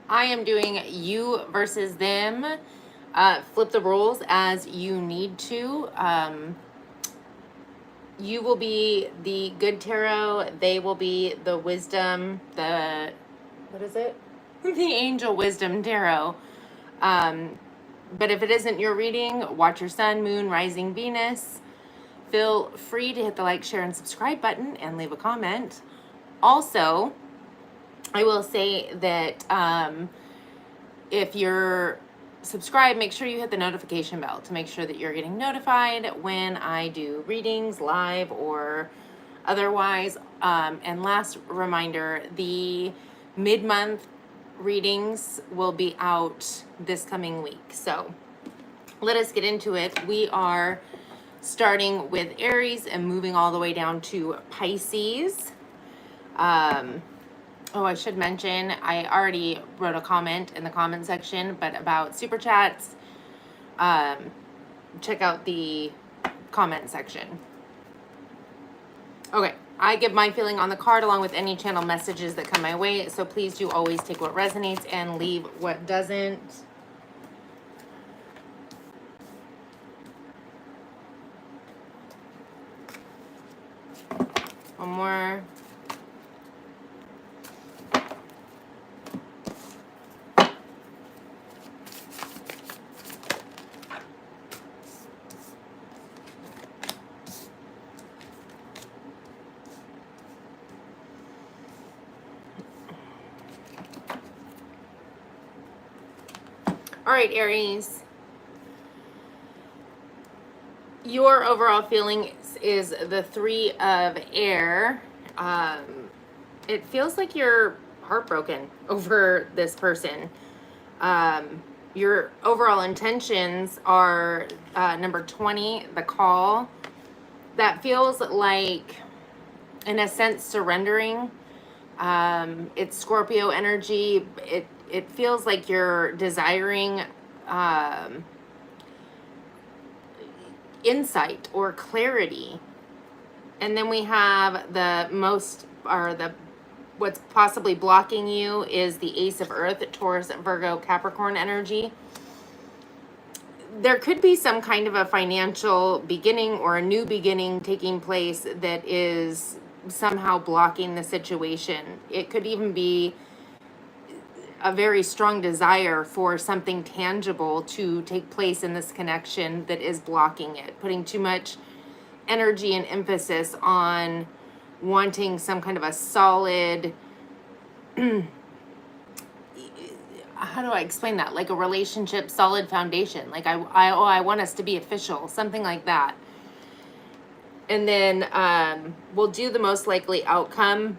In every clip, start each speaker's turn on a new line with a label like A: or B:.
A: I am doing you versus them. Flip the roles as you need to. You will be the good tarot. They will be the wisdom, what is it? The angel wisdom tarot. But if it isn't your reading, watch your sun, moon, rising, Venus. Feel free to hit the like, share, and subscribe button and leave a comment. Also, I will say that if you're subscribed, make sure you hit the notification bell to make sure that you're getting notified when I do readings live or otherwise. And last reminder, the mid-month readings will be out this coming week. So let us get into it. We are starting with Aries and moving all the way down to Pisces. Oh, I should mention, I already wrote a comment in the comment section, but about super chats, check out the comment section. Okay, I give my feeling on the card along with any channel messages that come my way, so please do always take what resonates and leave what doesn't. One more. All right, Aries. Your overall feeling is the 3 of air. It feels like you're heartbroken over this person. Your overall intentions are number 20, the call. That feels like, in a sense, surrendering. It's Scorpio energy. It feels like you're desiring insight or clarity. And then we have what's possibly blocking you is the Ace of Earth, Taurus, Virgo, Capricorn energy. There could be some kind of a financial beginning or a new beginning taking place that is somehow blocking the situation. It could even be a very strong desire for something tangible to take place in this connection that is blocking it, putting too much energy and emphasis on wanting some kind of a solid, how do I explain that? Like a relationship, solid foundation. Like I want us to be official, something like that. And then we'll do the most likely outcome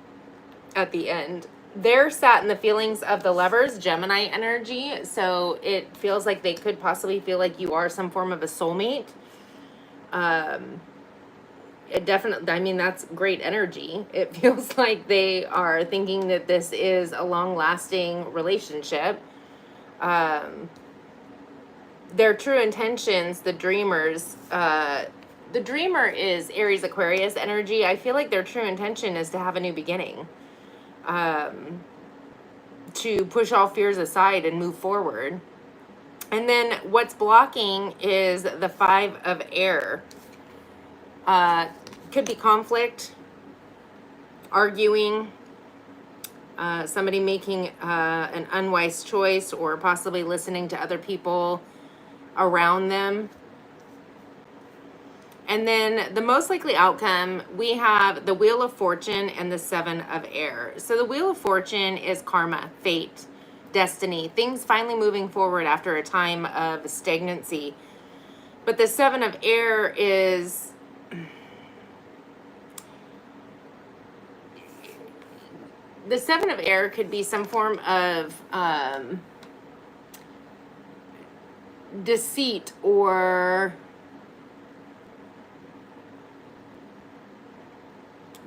A: at the end. They're sat in the feelings of the Lovers, Gemini energy. So it feels like they could possibly feel like you are some form of a soulmate. It definitely, I mean, that's great energy. It feels like they are thinking that this is a long-lasting relationship. Their true intentions, the dreamers, the dreamer is Aries, Aquarius energy. I feel like their true intention is to have a new beginning. To push all fears aside and move forward. And then what's blocking is the 5 of air. Could be conflict, arguing, somebody making an unwise choice, or possibly listening to other people around them. And then the most likely outcome, we have the Wheel of Fortune and the 7 of air. So the Wheel of Fortune is karma, fate, destiny, things finally moving forward after a time of stagnancy. But the 7 of air is, the 7 of air could be some form of deceit, or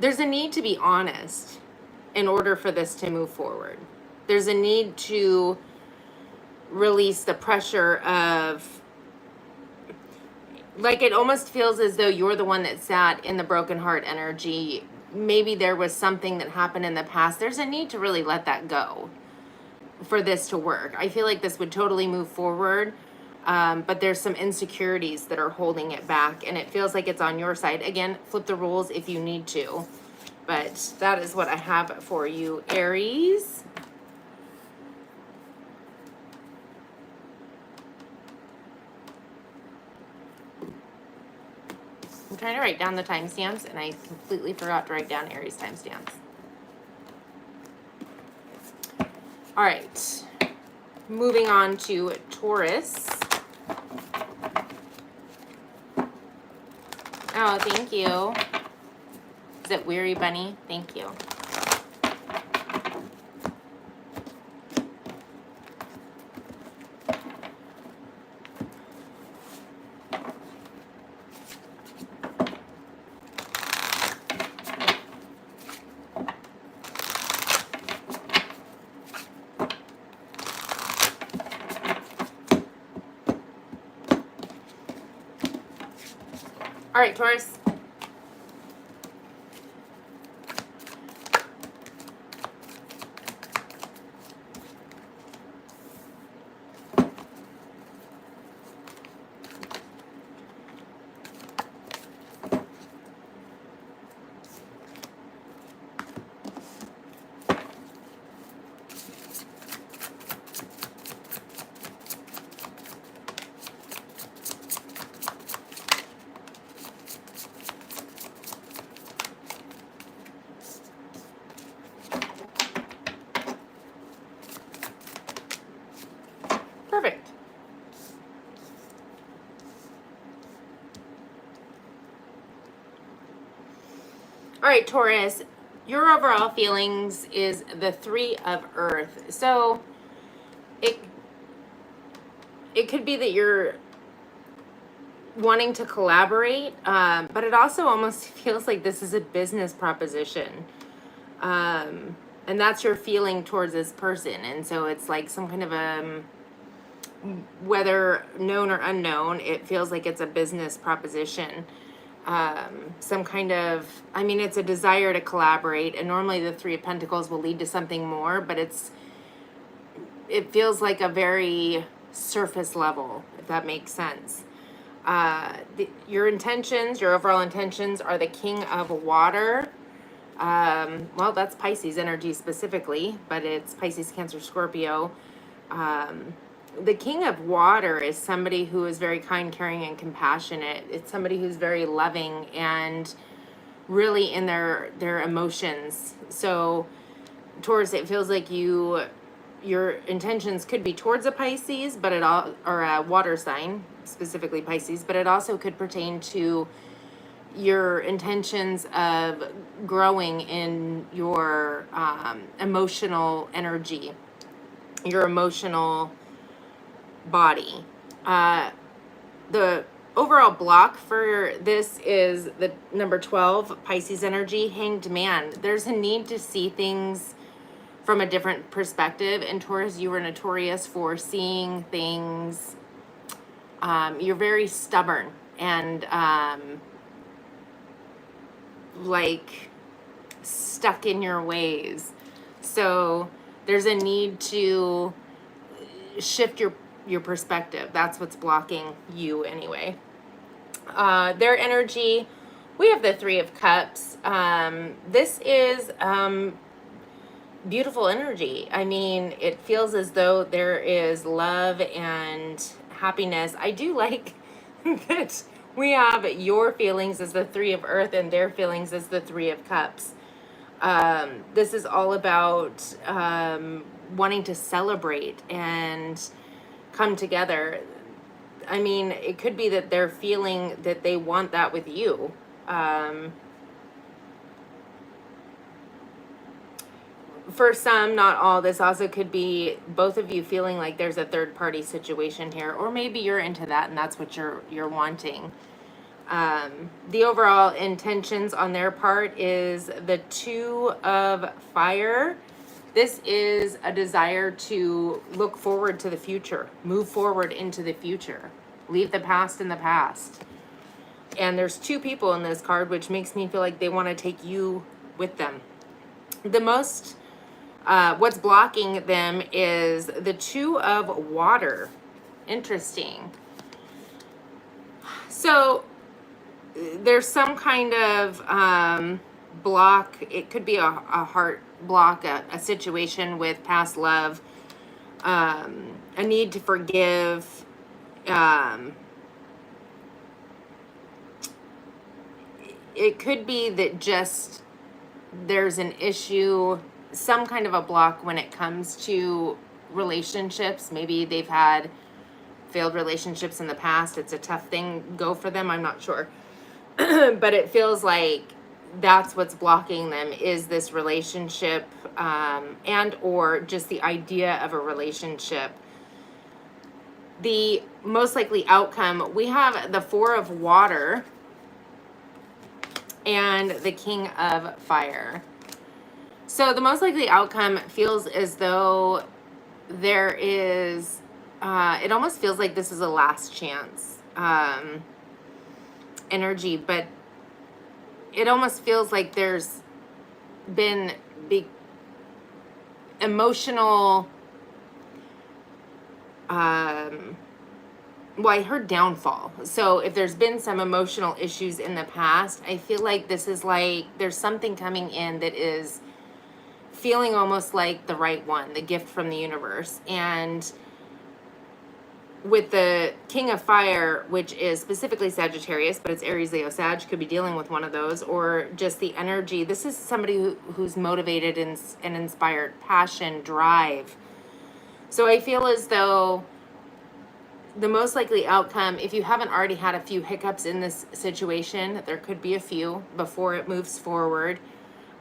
A: there's a need to be honest in order for this to move forward. There's a need to release the pressure of, like, it almost feels as though you're the one that sat in the broken heart energy, maybe there was something that happened in the past. There's a need to really let that go for this to work. I feel like this would totally move forward, but there's some insecurities that are holding it back, and it feels like it's on your side. Again, flip the rules if you need to, but that is what I have for you, Aries. I'm trying to write down the timestamps, and I completely forgot to write down Aries timestamps. All right, moving on to Taurus. Oh, thank you. Is it Weary Bunny? Thank you. All right, Taurus. Perfect. All right, Taurus, your overall feelings is the Three of Earth. So it could be that you're wanting to collaborate, but it also almost feels like this is a business proposition. And that's your feeling towards this person. And so it's like some kind of whether known or unknown, it feels like it's a business proposition. Some kind of, I mean, it's a desire to collaborate, and normally the Three of Pentacles will lead to something more, but it feels like a very surface level, if that makes sense. Your intentions, your overall intentions are the King of Water. Well, that's Pisces energy specifically, but it's Pisces, Cancer, Scorpio. The King of Water is somebody who is very kind, caring, and compassionate. It's somebody who's very loving and really in their emotions. So Taurus, it feels like your intentions could be towards a Pisces, but or a water sign, specifically Pisces, but it also could pertain to your intentions of growing in your emotional energy, your emotional body. The overall block for this is the number 12, Pisces energy, Hanged Man. There's a need to see things from a different perspective. And Taurus, you were notorious for seeing things. You're very stubborn and like stuck in your ways. So there's a need to shift your perspective. That's what's blocking you anyway. Their energy, we have the Three of Cups. This is beautiful energy. I mean, it feels as though there is love and happiness. I do like that we have your feelings as the Three of Earth and their feelings as the Three of Cups. This is all about wanting to celebrate and come together. I mean, it could be that they're feeling that they want that with you. For some, not all, this also could be both of you feeling like there's a third party situation here, or maybe you're into that and that's what you're wanting. The overall intentions on their part is the Two of Fire. This is a desire to look forward to the future, move forward into the future, leave the past in the past. And there's two people in this card, which makes me feel like they want to take you with them. The most, what's blocking them is the Two of Water. Interesting. So there's some kind of block. It could be a heart block, a situation with past love, a need to forgive. It could be that just there's an issue, some kind of a block when it comes to relationships. Maybe they've had failed relationships in the past. It's a tough thing go for them. I'm not sure. But it feels like that's what's blocking them, is this relationship, and or just the idea of a relationship. The most likely outcome, we have the Four of Water and the King of Fire. So the most likely outcome feels as though there is, it almost feels like this is a last chance energy, but it almost feels like there's been big emotional, well, I heard downfall. So if there's been some emotional issues in the past, I feel like this is like there's something coming in that is feeling almost like the right one, the gift from the universe. And with the King of Fire, which is specifically Sagittarius, but it's Aries, Leo, Sag, could be dealing with one of those, or just the energy. This is somebody who's motivated and inspired, passion, drive. So I feel as though the most likely outcome, if you haven't already had a few hiccups in this situation, there could be a few before it moves forward.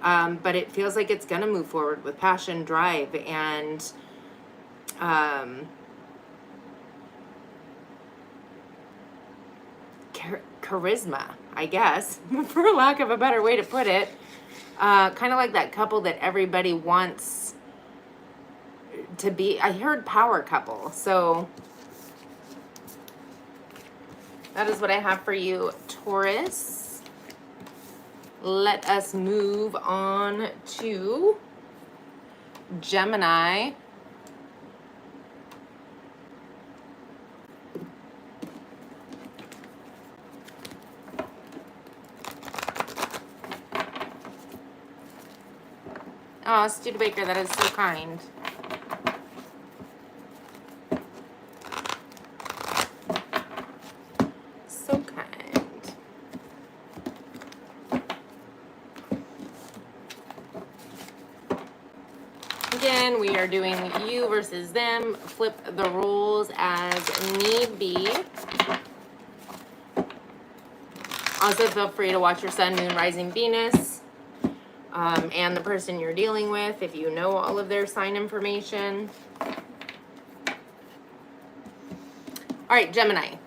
A: But it feels like it's going to move forward with passion, drive, and charisma, I guess, for lack of a better way to put it. Kind of like that couple that everybody wants to be. I heard power couple. So that is what I have for you, Taurus. Let us move on to Gemini. Oh, Studebaker, that is so kind. So kind. Again, we are doing you versus them. Flip the roles as need be. Also, feel free to watch your Sun, Moon, Rising, Venus. And the person you're dealing with, if you know all of their sign information. All right, Gemini.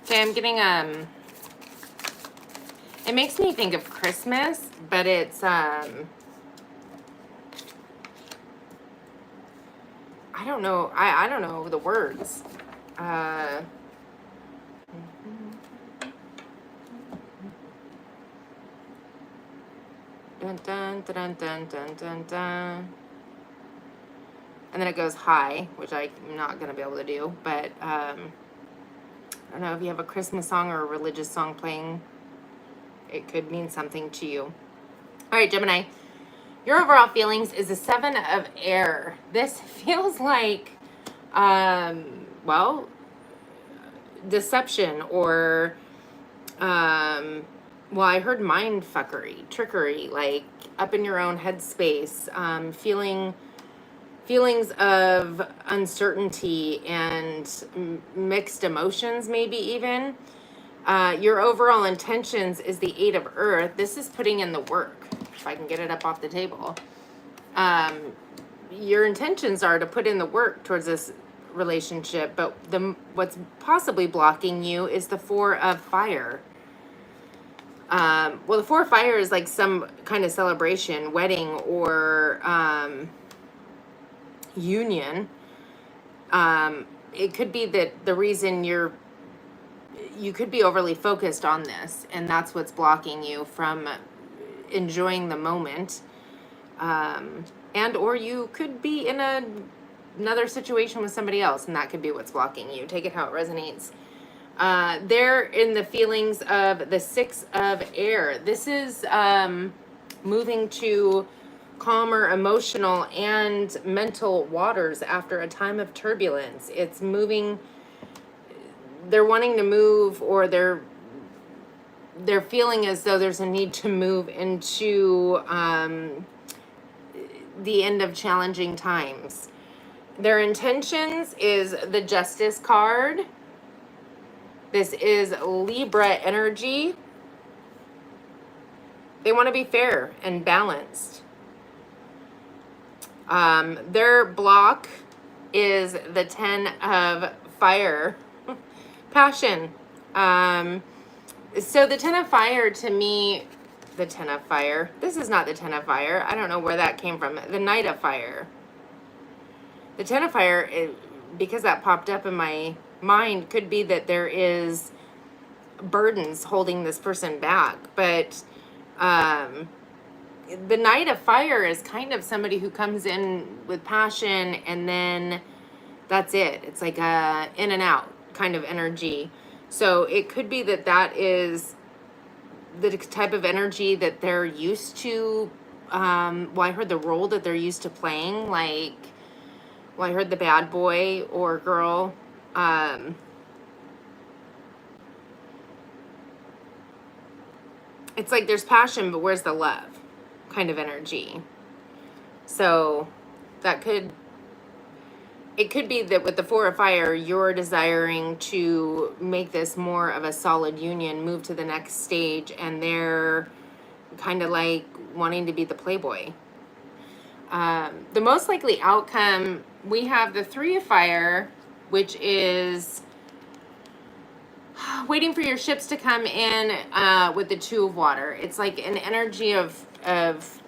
A: Okay, I'm getting, it makes me think of Christmas, but it's, I don't know, I don't know the words. Dun, dun, dun, dun, dun, dun, dun. And then it goes high, which I'm not going to be able to do, but, I don't know if you have a Christmas song or a religious song playing. It could mean something to you. All right, Gemini. Your overall feelings is the Seven of Air. This feels like, well, deception or, well, I heard mind fuckery, trickery, like up in your own headspace, feelings of uncertainty and mixed emotions, maybe even. Your overall intentions is the Eight of Earth. This is putting in the work, if I can get it up off the table. your intentions are to put in the work towards this relationship, but what's possibly blocking you is the Four of Fire. Well, the Four of Fire is like some kind of celebration, wedding, or union. It could be that the reason you could be overly focused on this, and that's what's blocking you from enjoying the moment. And or you could be in another situation with somebody else, and that could be what's blocking you. Take it how it resonates. They're in the feelings of the Six of Air. This is moving to calmer emotional and mental waters after a time of turbulence. It's moving, they're wanting to move, or they're feeling as though there's a need to move into the end of challenging times. Their intentions is the Justice card. This is Libra energy. They want to be fair and balanced. Their block is the Ten of Fire. Passion. So the Ten of Fire, to me, the Ten of Fire. This is not the Ten of Fire. I don't know where that came from. The Knight of Fire. The Ten of Fire, because that popped up in my mind, could be that there is burdens holding this person back. But the Knight of Fire is kind of somebody who comes in with passion, and then that's it. It's like a in and out kind of energy. So it could be that that is the type of energy that they're used to. Well, I heard the role that they're used to playing. Like, well, I heard the bad boy or girl. It's like there's passion, but where's the love kind of energy. So that could, it could be that with the Four of Fire, you're desiring to make this more of a solid union, move to the next stage, and they're kind of like wanting to be the playboy. The most likely outcome, we have the Three of Fire, which is waiting for your ships to come in with the Two of Water. It's like an energy of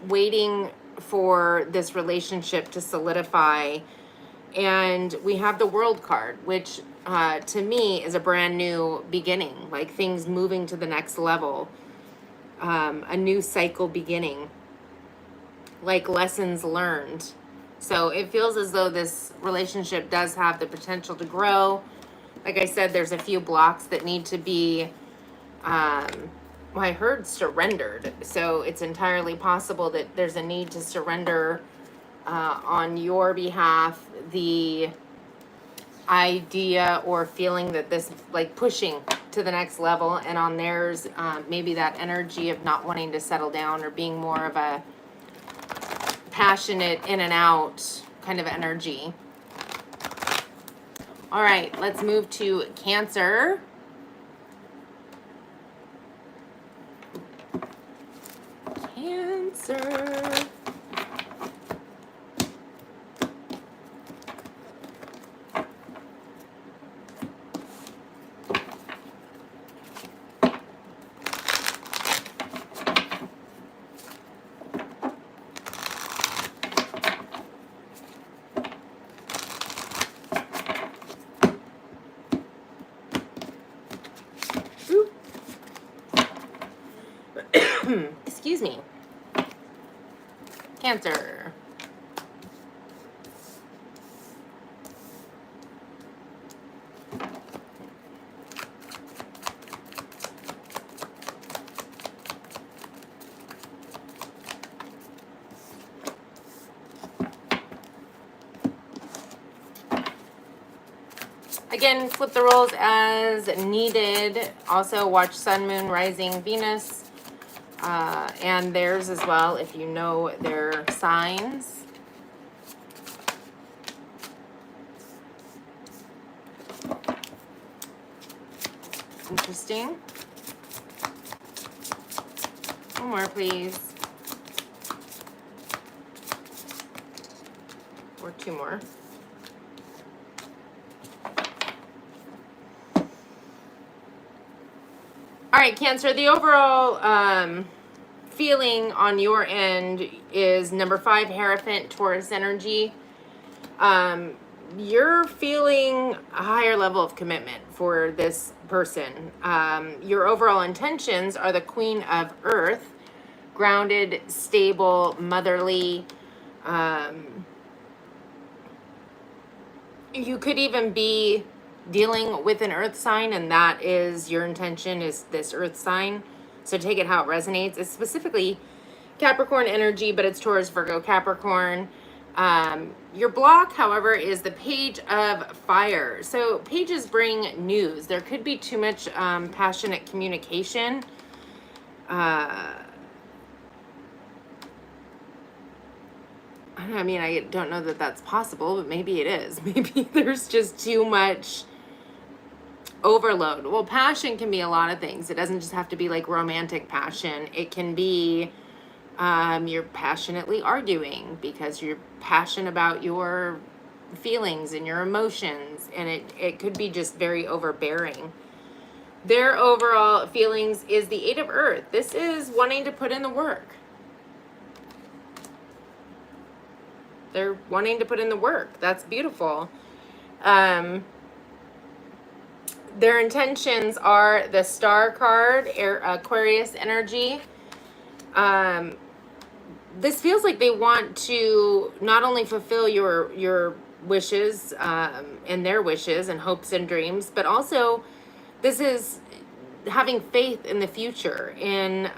A: waiting for this relationship to solidify. And we have the World card, which to me is a brand new beginning, like things moving to the next level, a new cycle beginning, like lessons learned. So it feels as though this relationship does have the potential to grow. Like I said, there's a few blocks that need to be, well, I heard surrendered. So it's entirely possible that there's a need to surrender on your behalf the idea or feeling that this, like pushing to the next level, and on theirs, maybe that energy of not wanting to settle down or being more of a passionate in and out kind of energy. All right, let's move to Cancer. Cancer. Excuse me. Cancer. Again, flip the roles as needed. Also watch Sun, Moon, Rising, Venus. And theirs as well, if you know their signs. Interesting. One more, please. or two more. All right, Cancer, the overall feeling on your end is number 5, Hierophant, Taurus energy. You're feeling a higher level of commitment for this person. Your overall intentions are the Queen of Earth, grounded, stable, motherly. You could even be dealing with an earth sign, and that is your intention, is this earth sign. So take it how it resonates. It's specifically Capricorn energy, but it's Taurus, Virgo, Capricorn. Your block, however, is the Page of Fire. So pages bring news. There could be too much passionate communication. I mean, I don't know that that's possible, but maybe it is. Maybe there's just too much overload. Well, passion can be a lot of things. It doesn't just have to be like romantic passion. It can be you're passionately arguing because you're passionate about your feelings and your emotions, and it could be just very overbearing. Their overall feelings is the 8 of Earth. This is wanting to put in the work. They're wanting to put in the work. That's beautiful. Their intentions are the Star card, Aquarius energy. This feels like they want to not only fulfill your wishes and their wishes and hopes and dreams, but also this is having faith in the future, in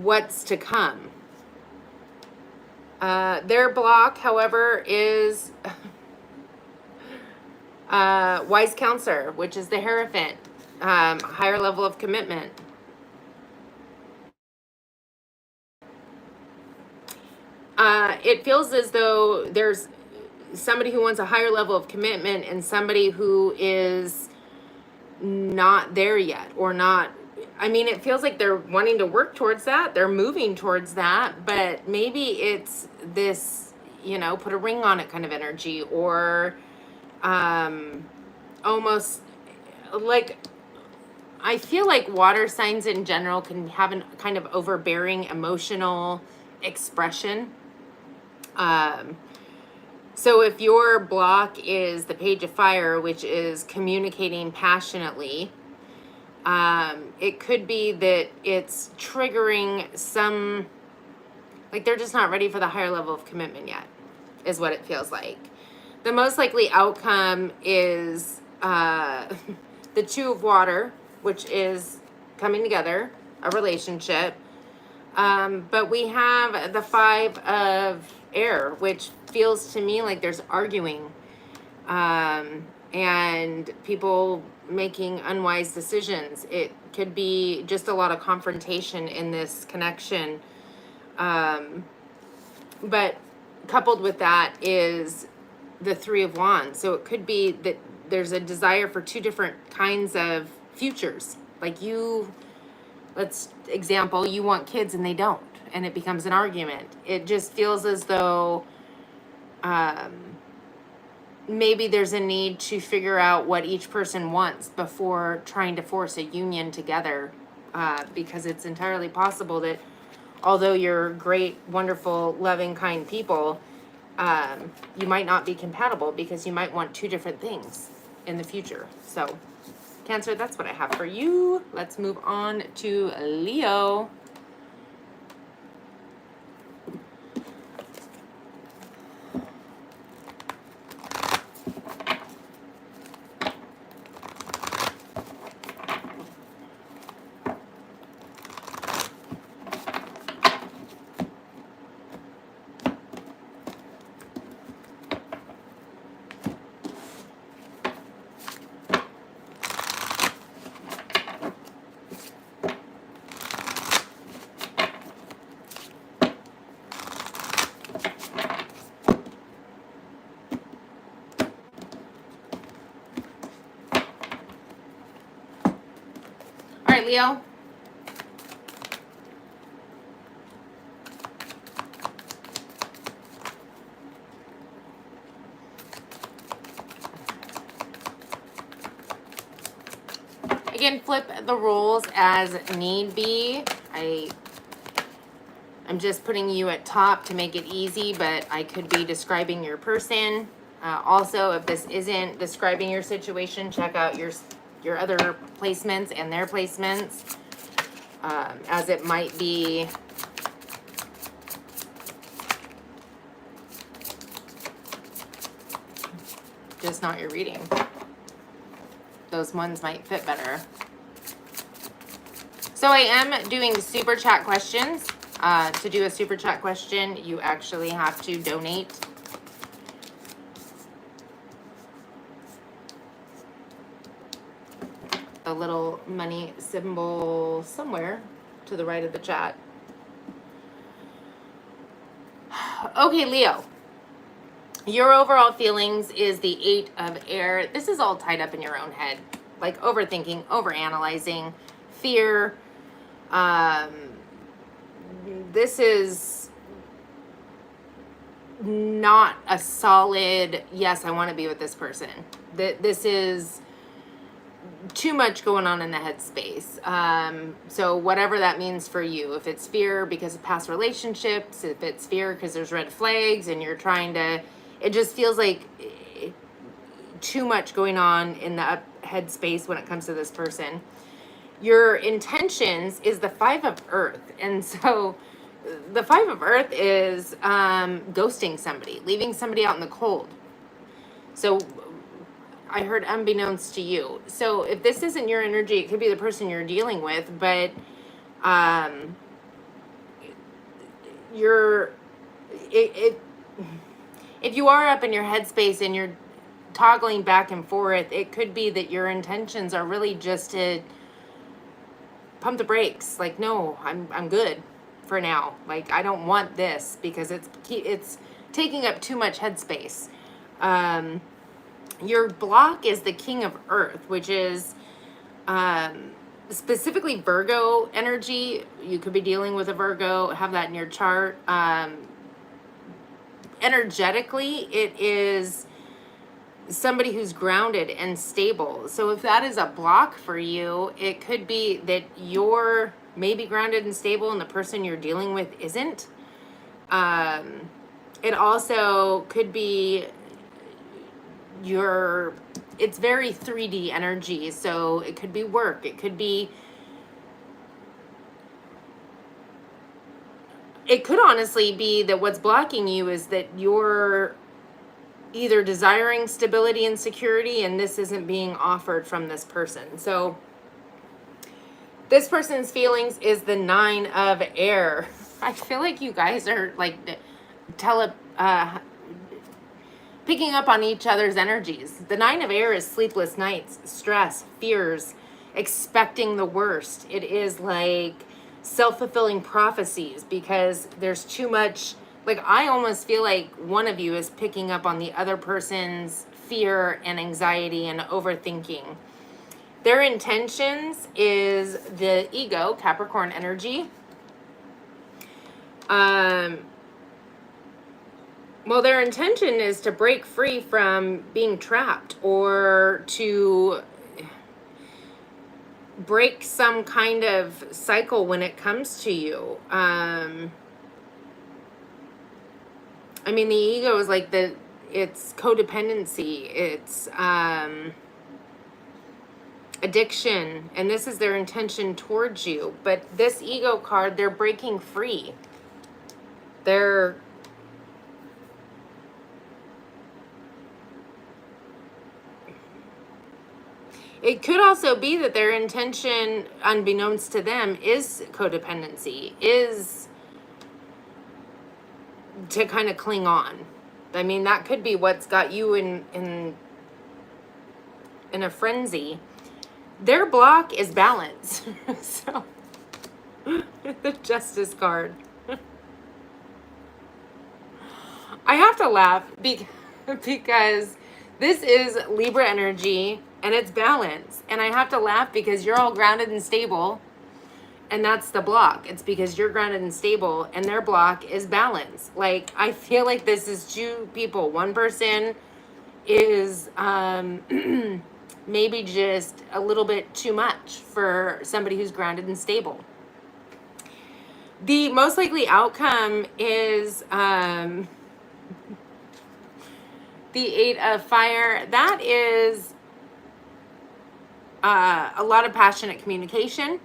A: what's to come. Their block, however, is Wise Counselor, which is the Hierophant, higher level of commitment. It feels as though there's somebody who wants a higher level of commitment and somebody who is not there yet, or not. I mean, it feels like they're wanting to work towards that. They're moving towards that, but maybe it's this, you know, put a ring on it kind of energy, or almost like, I feel like water signs in general can have a kind of overbearing emotional expression. So if your block is the Page of Fire, which is communicating passionately, it could be that it's triggering some, like they're just not ready for the higher level of commitment yet, is what it feels like. The most likely outcome is the 2 of Water, which is coming together, a relationship. But we have the 5 of Air, which feels to me like there's arguing and people making unwise decisions. It could be just a lot of confrontation in this connection. But coupled with that is the 3 of Wands. So it could be that there's a desire for 2 different kinds of futures. Like you, let's example, you want kids and they don't, and it becomes an argument. It just feels as though maybe there's a need to figure out what each person wants before trying to force a union together, because it's entirely possible that although you're great, wonderful, loving, kind people, you might not be compatible because you might want 2 different things in the future. So Cancer, that's what I have for you. Let's move on to Leo. All right, Leo. Again, flip the roles as need be. I'm just putting you at top to make it easy, but I could be describing your person. Also, if this isn't describing your situation, check out your other placements and their placements, as it might be just not your reading. Those ones might fit better. So I am doing super chat questions. To do a super chat question, you actually have to donate. A little money symbol somewhere to the right of the chat. Okay, Leo. Your overall feelings is the 8 of air. This is all tied up in your own head. Like overthinking, overanalyzing, fear. This is not a solid, yes, I want to be with this person. This is too much going on in the headspace. So whatever that means for you, if it's fear because of past relationships, if it's fear because there's red flags and you're trying to, it just feels like too much going on in the headspace when it comes to this person. Your intentions is the 5 of Earth. And so the 5 of Earth is ghosting somebody, leaving somebody out in the cold. So I heard unbeknownst to you. So if this isn't your energy, it could be the person you're dealing with, but if you are up in your headspace and you're toggling back and forth, it could be that your intentions are really just to pump the brakes. Like, no, I'm good for now. Like, I don't want this because it's taking up too much headspace. Your block is the King of Earth, which is specifically Virgo energy. You could be dealing with a Virgo, have that in your chart. Energetically, it is somebody who's grounded and stable. So if that is a block for you, it could be that you're maybe grounded and stable and the person you're dealing with isn't. It also could be it's very 3D energy. So it could be work. It could honestly be that what's blocking you is that you're either desiring stability and security and this isn't being offered from this person. So this person's feelings is the 9 of air. I feel like you guys are like picking up on each other's energies. The 9 of air is sleepless nights, stress, fears, expecting the worst. It is like self-fulfilling prophecies because there's too much. Like, I almost feel like one of you is picking up on the other person's fear and anxiety and overthinking. Their intentions is the ego, Capricorn energy. Well, their intention is to break free from being trapped or to break some kind of cycle when it comes to you. I mean, the ego is like it's codependency, it's addiction, and this is their intention towards you. But this ego card, they're breaking free. It could also be that their intention, unbeknownst to them, is codependency, is to kind of cling on. I mean, that could be what's got you in a frenzy. Their block is balance. So the Justice card. I have to laugh because this is Libra energy and it's balance. And I have to laugh because you're all grounded and stable. And that's the block. It's because you're grounded and stable and their block is balance. Like, I feel like this is two people. One person is maybe just a little bit too much for somebody who's grounded and stable. The most likely outcome is the Eight of Fire. That is a lot of passionate communication.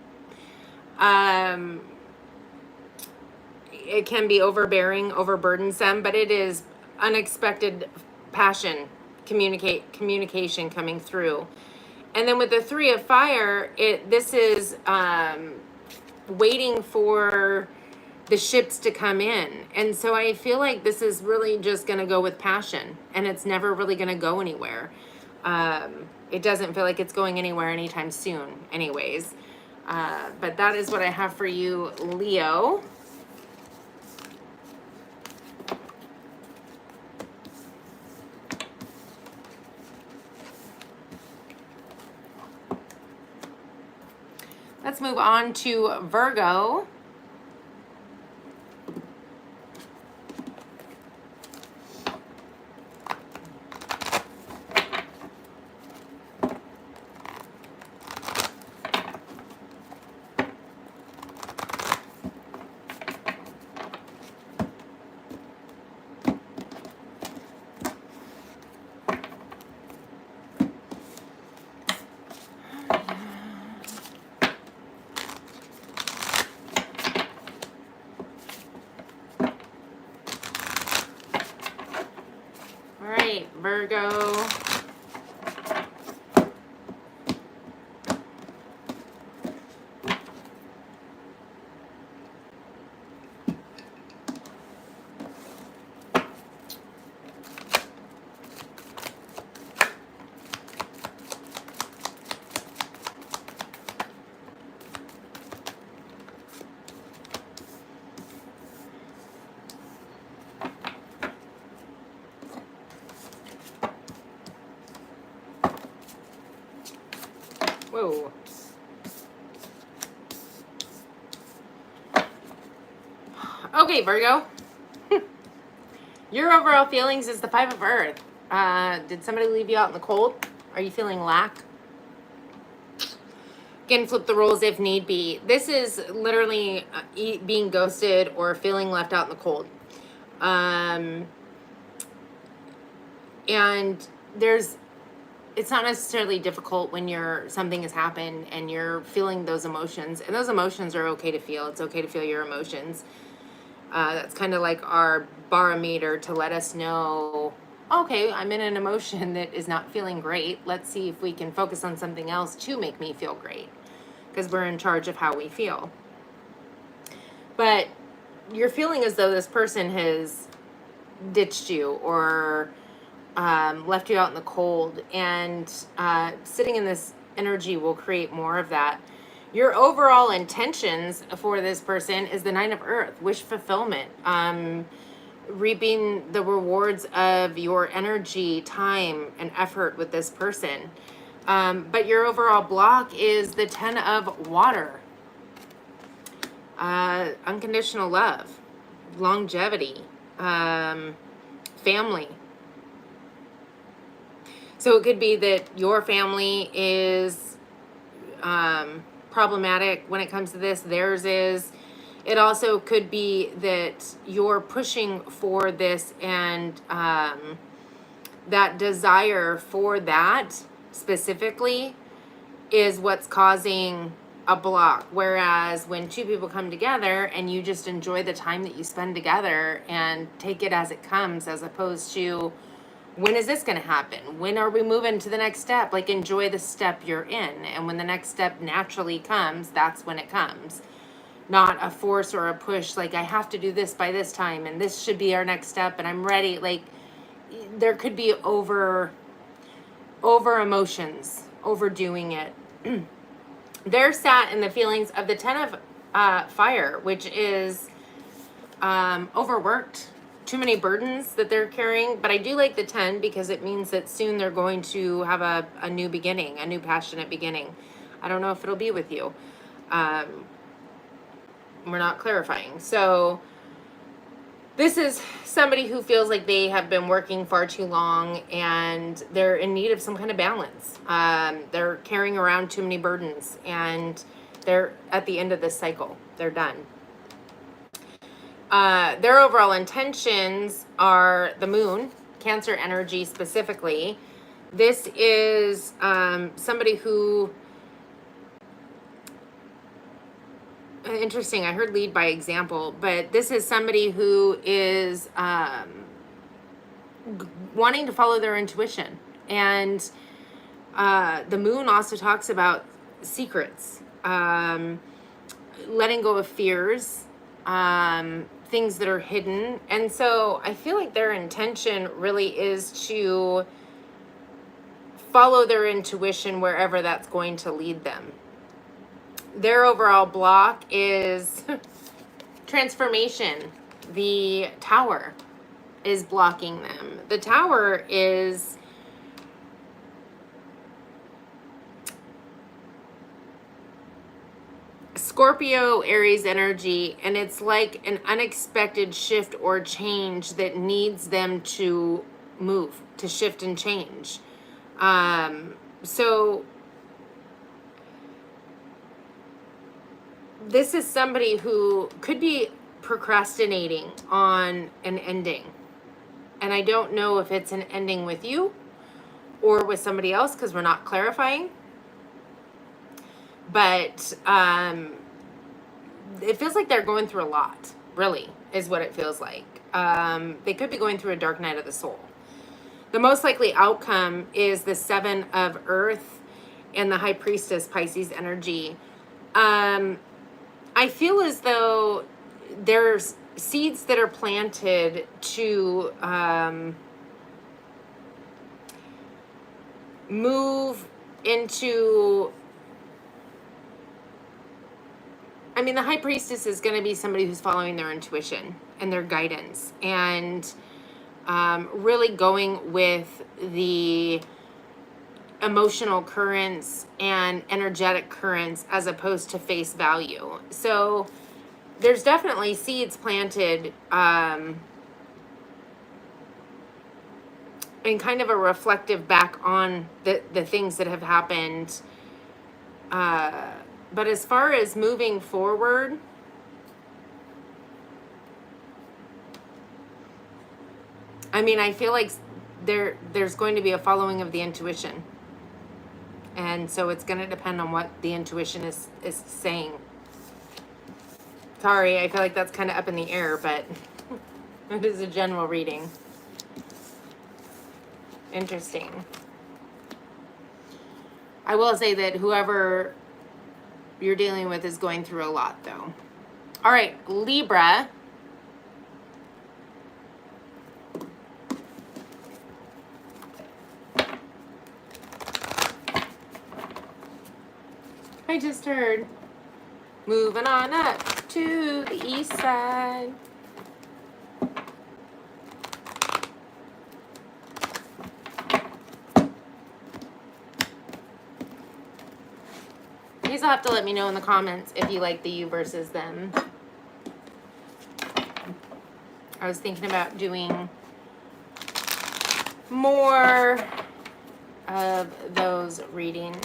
A: It can be overbearing, overburdensome, but it is unexpected passion, communication coming through. And then with the Three of Fire, this is waiting for the ships to come in. And so I feel like this is really just going to go with passion, and it's never really going to go anywhere. It doesn't feel like it's going anywhere anytime soon anyways. But that is what I have for you, Leo. Let's move on to Virgo. Virgo. Whoa. Okay, Virgo. Your overall feelings is the Five of Earth. Did somebody leave you out in the cold? Are you feeling lack? Again, flip the roles if need be. This is literally being ghosted or feeling left out in the cold. And it's not necessarily difficult when something has happened and you're feeling those emotions, and those emotions are okay to feel. It's okay to feel your emotions. That's kind of like our barometer to let us know, okay, I'm in an emotion that is not feeling great. Let's see if we can focus on something else to make me feel great, because we're in charge of how we feel. But you're feeling as though this person has ditched you or left you out in the cold, and sitting in this energy will create more of that. Your overall intentions for this person is the Nine of Earth, wish fulfillment, reaping the rewards of your energy, time, and effort with this person. But your overall block is the Ten of Water, unconditional love, longevity, family. So it could be that your family is problematic when it comes to this. Theirs is. It also could be that you're pushing for this, and that desire for that specifically is what's causing a block. Whereas when two people come together and you just enjoy the time that you spend together and take it as it comes, as opposed to, when is this going to happen? When are we moving to the next step? Like, enjoy the step you're in. And when the next step naturally comes, that's when it comes. Not a force or a push, like, I have to do this by this time, and this should be our next step, and I'm ready. Like, there could be over emotions, overdoing it. They're sat in the feelings of the Ten of Fire, which is overworked. Too many burdens that they're carrying. But I do like the 10 because it means that soon they're going to have a new beginning, a new passionate beginning. I don't know if it'll be with you. We're not clarifying. So This is somebody who feels like they have been working far too long and they're in need of some kind of balance. They're carrying around too many burdens and they're at the end of this cycle. They're done. Their overall intentions are the moon, Cancer energy specifically. This is somebody who, interesting, I heard lead by example, but this is somebody who is wanting to follow their intuition. And the moon also talks about secrets, letting go of fears, things that are hidden. And so I feel like their intention really is to follow their intuition wherever that's going to lead them. Their overall block is transformation. The Tower is blocking them. The Tower is Scorpio, Aries energy, and it's like an unexpected shift or change that needs them to move, to shift and change. So this is somebody who could be procrastinating on an ending. And I don't know if it's an ending with you or with somebody else because we're not clarifying. But it feels like they're going through a lot, really, is what it feels like. They could be going through a dark night of the soul. The most likely outcome is the Seven of Earth and the High Priestess, Pisces energy. I feel as though there's seeds that are planted to move into... I mean, the High Priestess is going to be somebody who's following their intuition and their guidance and really going with the emotional currents and energetic currents as opposed to face value. So there's definitely seeds planted and kind of a reflective back on the things that have happened. But as far as moving forward, I mean, I feel like there's going to be a following of the intuition. And so it's going to depend on what the intuition is saying. Sorry, I feel like that's kind of up in the air, but it is a general reading. Interesting. I will say that whoever you're dealing with is going through a lot, though. All right, Libra. I just heard moving on up to the east side. You guys will have to let me know in the comments if you like the you versus them. I was thinking about doing more of those readings.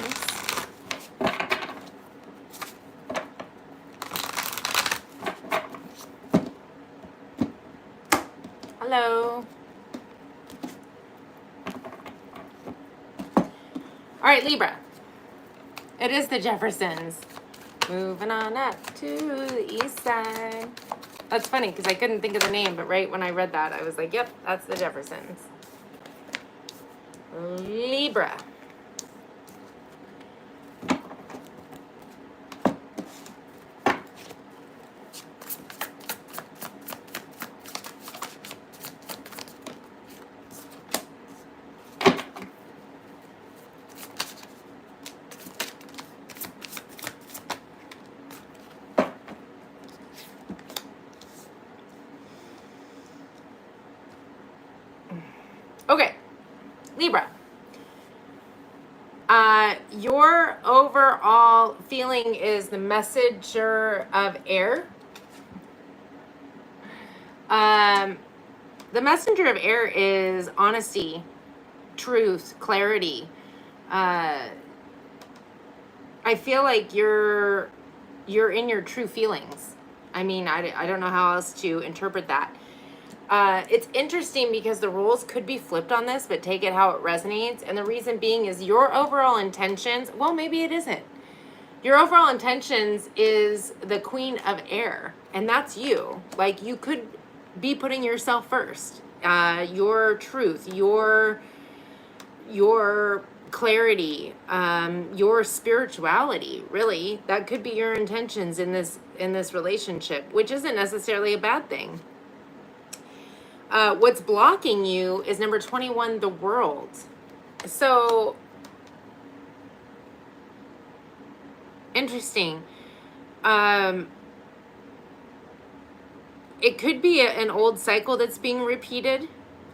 A: Hello. All right, Libra. It is the Jeffersons. Moving on up to the east side. That's funny because I couldn't think of the name, but right when I read that, I was like, yep, that's the Jeffersons. Libra. Okay, Libra. Your overall feeling is the messenger of air. The messenger of air is honesty, truth, clarity. I feel like you're in your true feelings. I mean, I don't know how else to interpret that. It's interesting because the roles could be flipped on this, but take it how it resonates. And the reason being is your overall intentions, well, maybe it isn't. Your overall intentions is the Queen of Air, and that's you. Like, you could be putting yourself first. Your truth, your clarity, your spirituality, really. That could be your intentions in this relationship, which isn't necessarily a bad thing. What's blocking you is number 21, the world. So, interesting. It could be an old cycle that's being repeated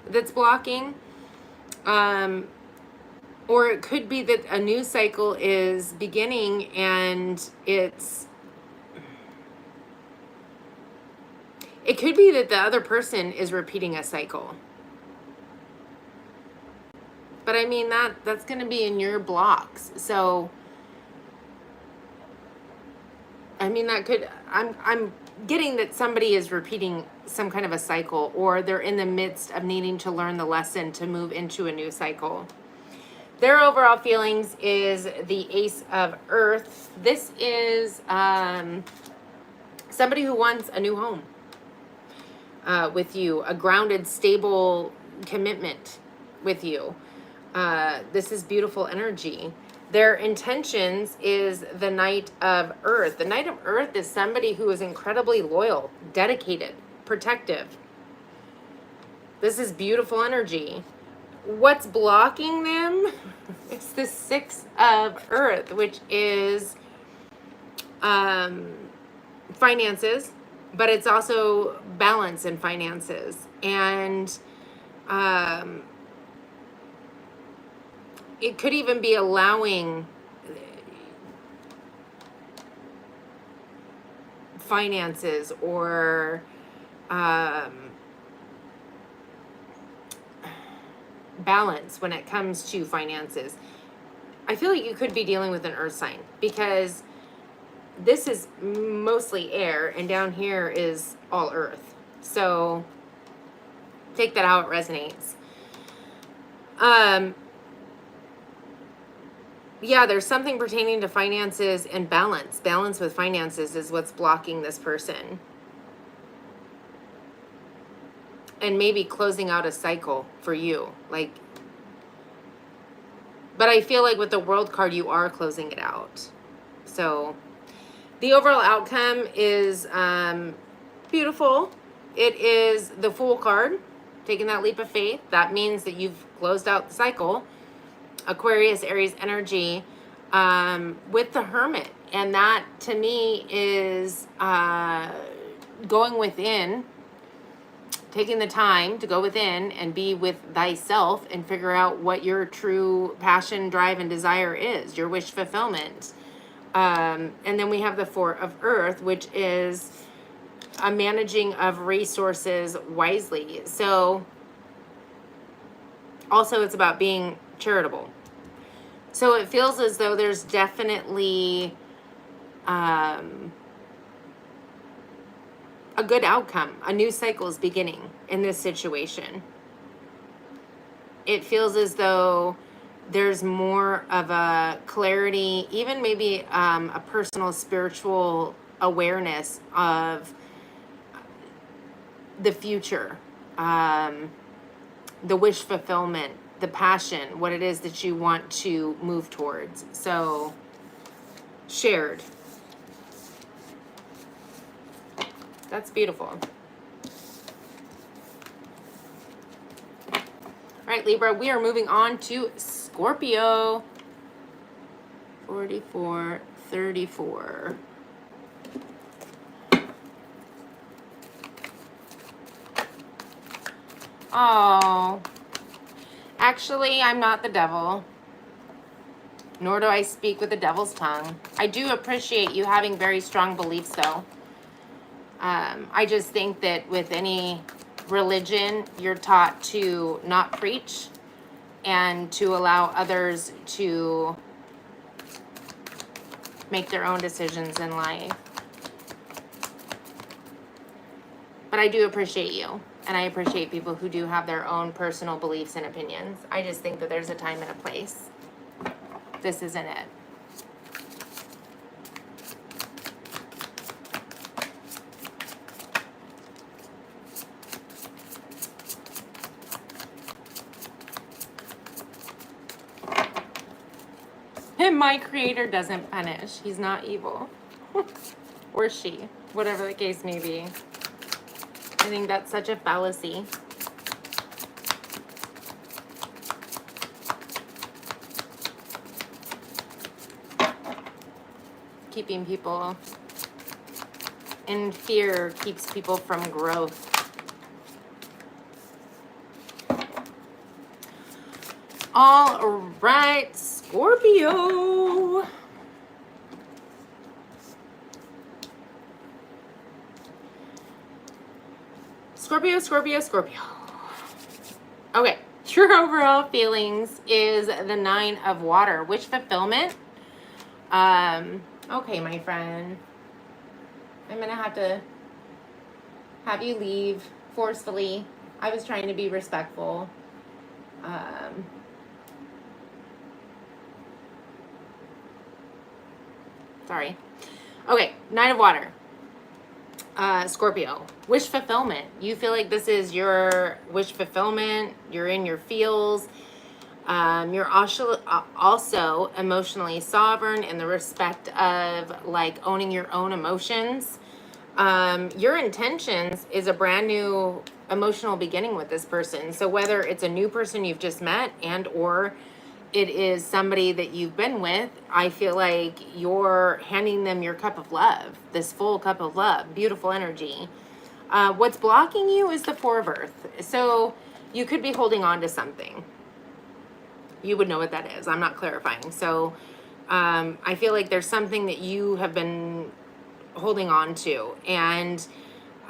A: that's blocking. Or it could be that a new cycle is beginning and it could be that the other person is repeating a cycle. But I mean, that's going to be in your blocks. So, I mean, that could, I'm getting that somebody is repeating some kind of a cycle, or they're in the midst of needing to learn the lesson to move into a new cycle. Their overall feelings is the Ace of Earth. This is somebody who wants a new home with you, a grounded, stable commitment with you. This is beautiful energy. Their intentions is the Knight of Earth. The Knight of Earth is somebody who is incredibly loyal, dedicated, protective. This is beautiful energy. What's blocking them? It's the Six of Earth, which is finances, but it's also balance in finances. And it could even be allowing finances or balance when it comes to finances. I feel like you could be dealing with an earth sign because this is mostly air and down here is all earth. So take that how it resonates. Yeah, there's something pertaining to finances and balance. Balance with finances is what's blocking this person. And maybe closing out a cycle for you. But I feel like with the World card, you are closing it out. So the overall outcome is beautiful. It is the Fool card, taking that leap of faith. That means that you've closed out the cycle. Aquarius, Aries energy with the Hermit. And that, to me, is going within, taking the time to go within and be with thyself and figure out what your true passion, drive, and desire is, your wish fulfillment. And then we have the Four of Earth, which is a managing of resources wisely. So also it's about being charitable. So it feels as though there's definitely a good outcome. A new cycle is beginning in this situation. It feels as though there's more of a clarity, even maybe a personal spiritual awareness of the future, the wish fulfillment, the passion, what it is that you want to move towards. So, shared. That's beautiful. All right, Libra, we are moving on to Scorpio. 44, 34. Oh, actually, I'm not the devil, nor do I speak with the devil's tongue. I do appreciate you having very strong beliefs, though. I just think that with any religion, you're taught to not preach and to allow others to make their own decisions in life. But I do appreciate you, and I appreciate people who do have their own personal beliefs and opinions. I just think that there's a time and a place. This isn't it. And my creator doesn't punish. He's not evil. Or she, whatever the case may be. I think that's such a fallacy. Keeping people in fear keeps people from growth. All right, Scorpio. Scorpio, Scorpio, Scorpio. Okay, your overall feelings is the 9 of water. Wish fulfillment. Okay, my friend. I'm gonna have to have you leave forcefully. I was trying to be respectful. Sorry. Okay, 9 of water. Scorpio, wish fulfillment. You feel like this is your wish fulfillment. You're in your feels. You're also emotionally sovereign in the respect of like owning your own emotions. Your intentions is a brand new emotional beginning with this person. So whether it's a new person you've just met and or it is somebody that you've been with, I feel like you're handing them your cup of love, this full cup of love, beautiful energy. What's blocking you is the 4 of Earth. So you could be holding on to something. You would know what that is. I'm not clarifying. So I feel like there's something that you have been holding on to, and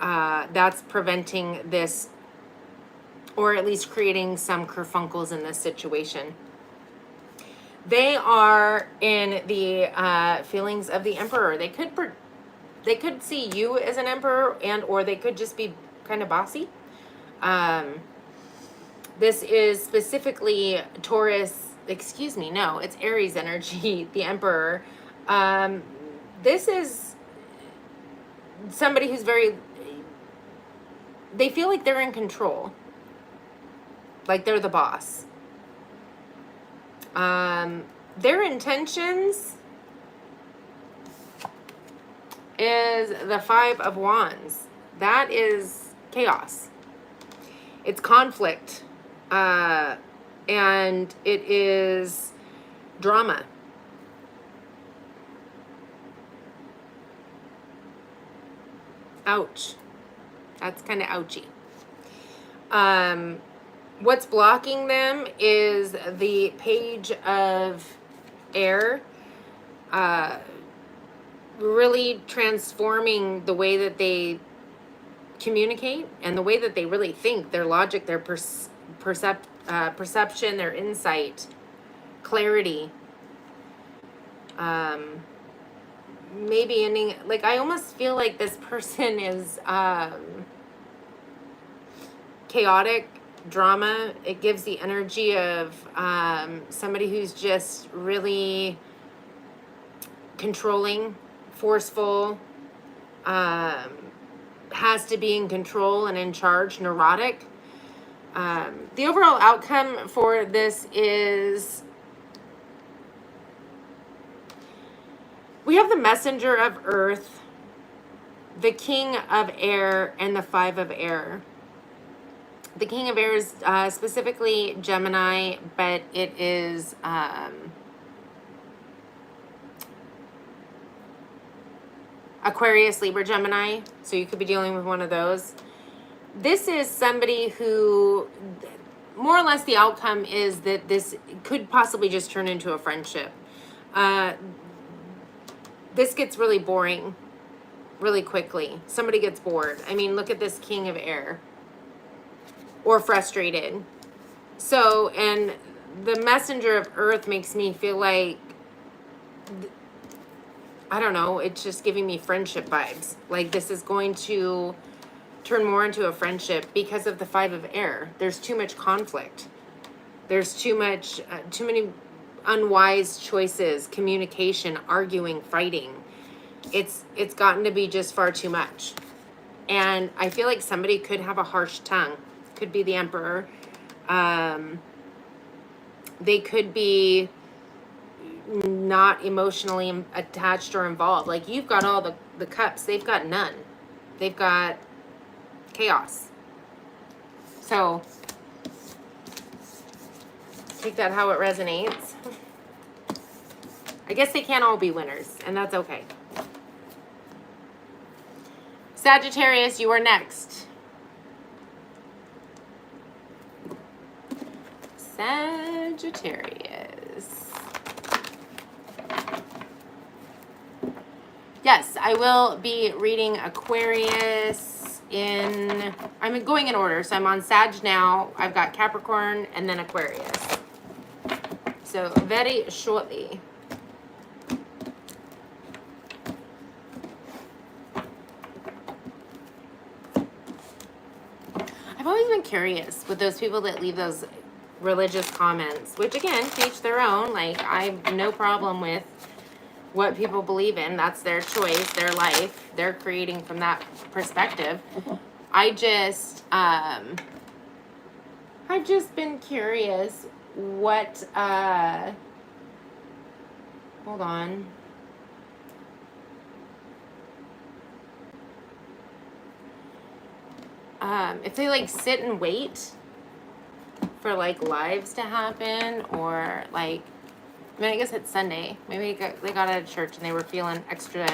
A: that's preventing this, or at least creating some kerfunkles in this situation. They are in the feelings of the Emperor. They could see you as an Emperor, and or they could just be kind of bossy. This is specifically Taurus, excuse me, no, it's Aries energy, the Emperor. This is somebody who's they feel like they're in control. Like they're the boss. Their intentions is the 5 of Wands. That is chaos. It's conflict. And it is drama. Ouch. That's kind of ouchy. What's blocking them is the Page of Air. Really transforming the way that they communicate and the way that they really think, their logic, their perception, their insight, clarity. Maybe ending, like, I almost feel like this person is chaotic, drama. It gives the energy of somebody who's just really controlling, forceful, has to be in control and in charge, neurotic. The overall outcome for this is we have the Messenger of Earth, the King of Air, and the 5 of Air. The King of Air is specifically Gemini, but it is Aquarius, Libra, Gemini. So you could be dealing with one of those. This is somebody who, more or less the outcome is that this could possibly just turn into a friendship. This gets really boring really quickly. Somebody gets bored. I mean, look at this King of Air. Or frustrated. So, and the Messenger of Earth makes me feel like, I don't know, it's just giving me friendship vibes. Like this is going to turn more into a friendship because of the Five of Air. There's too much conflict. There's too many unwise choices, communication, arguing, fighting. It's gotten to be just far too much. And I feel like somebody could have a harsh tongue. Could be the Emperor. They could be not emotionally attached or involved. Like you've got all the cups. They've got none. They've got chaos. So take that how it resonates. I guess they can't all be winners, and that's okay. Sagittarius, you are next. Sagittarius. Yes, I will be reading Aquarius I'm going in order. So I'm on Sag now. I've got Capricorn and then Aquarius. So very shortly. I've always been curious with those people that leave those religious comments, which again, to each their own. Like I have no problem with what people believe in. That's their choice, their life. They're creating from that perspective. I've just been curious what hold on. If they like sit and wait for like lives to happen, or like, I mean, I guess it's Sunday. Maybe they got out of church and they were feeling extra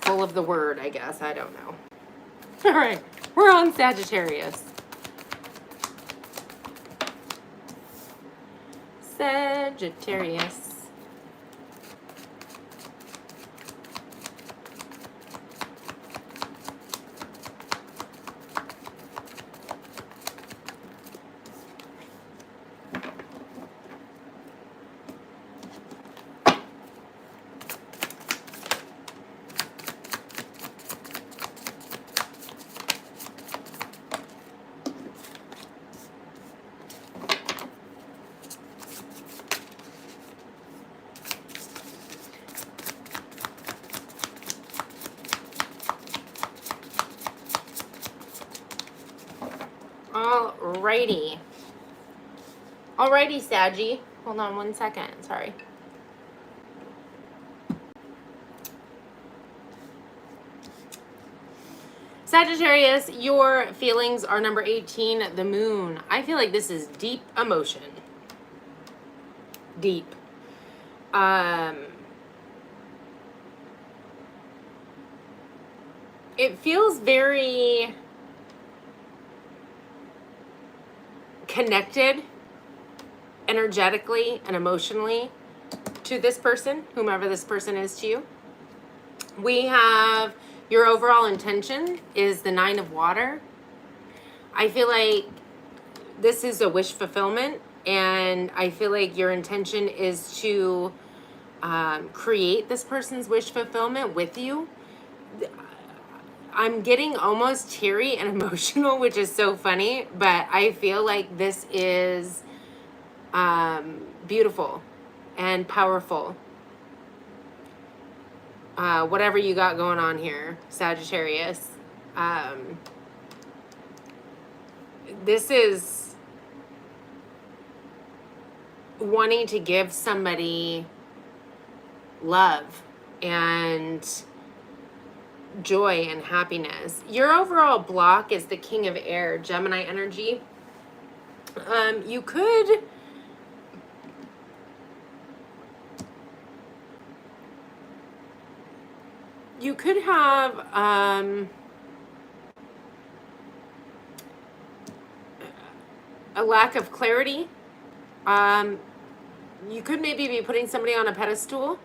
A: full of the word, I guess. I don't know. All right, we're on Sagittarius. Sagittarius. Alrighty. Alrighty, Saggy. Hold on one second. Sorry. Sagittarius, your feelings are number 18, the moon. I feel like this is deep emotion. Deep. It feels very connected energetically and emotionally to this person, whomever this person is to you. We have your overall intention is the 9 of water. I feel like this is a wish fulfillment, and I feel like your intention is to create this person's wish fulfillment with you. I'm getting almost teary and emotional, which is so funny, but I feel like this is beautiful and powerful. Whatever you got going on here, Sagittarius. This is wanting to give somebody love and joy and happiness. Your overall block is the King of Air, Gemini energy. You could have a lack of clarity. You could maybe be putting somebody on a pedestal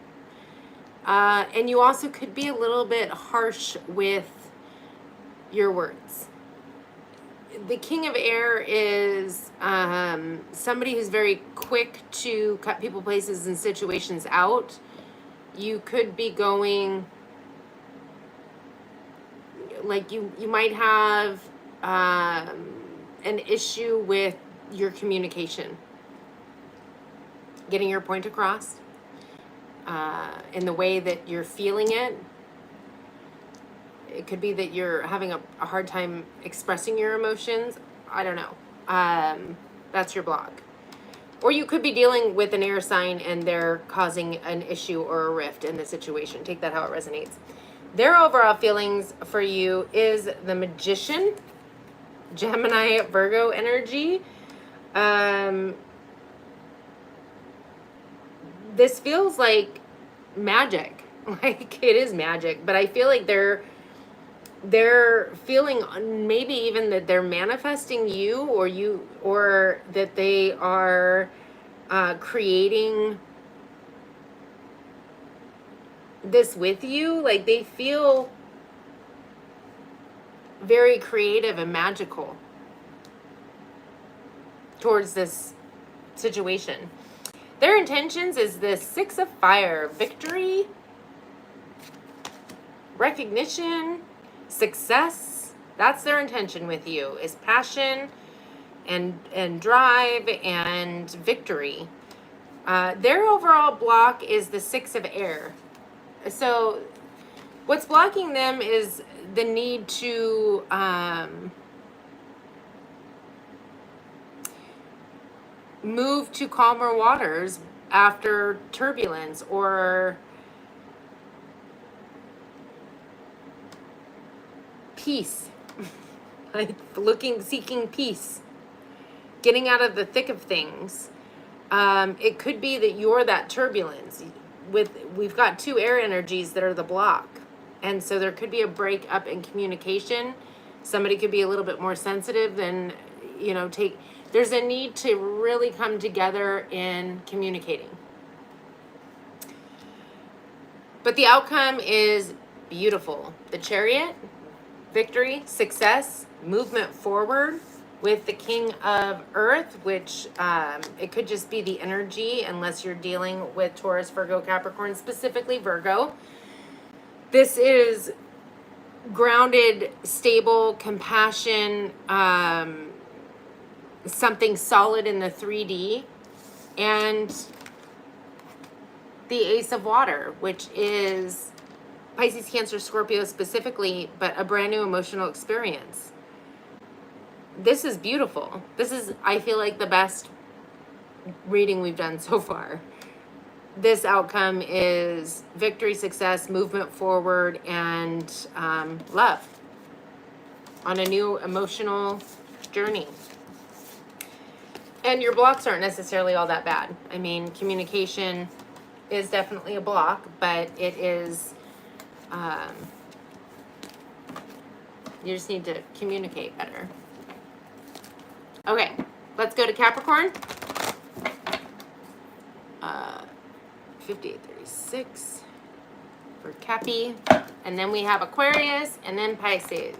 A: And you also could be a little bit harsh with your words. The King of Air is somebody who's very quick to cut people, places, and situations out. You could be going, like you might have an issue with your communication, getting your point across in the way that you're feeling it. It could be that you're having a hard time expressing your emotions. I don't know. That's your block. Or you could be dealing with an air sign and they're causing an issue or a rift in the situation. Take that how it resonates. Their overall feelings for you is the Magician, Gemini, Virgo energy. This feels like magic. Like it is magic, but I feel like they're feeling maybe even that they're manifesting you, or that they are creating this with you. Like they feel very creative and magical towards this situation. Their intentions is the Six of Fire, victory, recognition, success. That's their intention with you, is passion and drive and victory. Their overall block is the Six of Air. So what's blocking them is the need to move to calmer waters after turbulence, or peace. Like seeking peace, getting out of the thick of things. It could be that you're that turbulence. We've got two air energies that are the block, and so there could be a break up in communication. Somebody could be a little bit more sensitive than, there's a need to really come together in communicating. But the outcome is beautiful. The Chariot, victory, success, movement forward with the King of Earth, which it could just be the energy, unless you're dealing with Taurus, Virgo, Capricorn, specifically Virgo. This is grounded, stable, compassion, something solid in the 3D, and the Ace of Water, which is Pisces, Cancer, Scorpio specifically, but a brand new emotional experience. This is beautiful. This is, I feel like, the best reading we've done so far. This outcome is victory, success, movement forward, and love on a new emotional journey. And your blocks aren't necessarily all that bad. I mean, communication is definitely a block, but it is, you just need to communicate better. Okay, let's go to Capricorn. 5836 for Cappy. And then we have Aquarius, and then Pisces.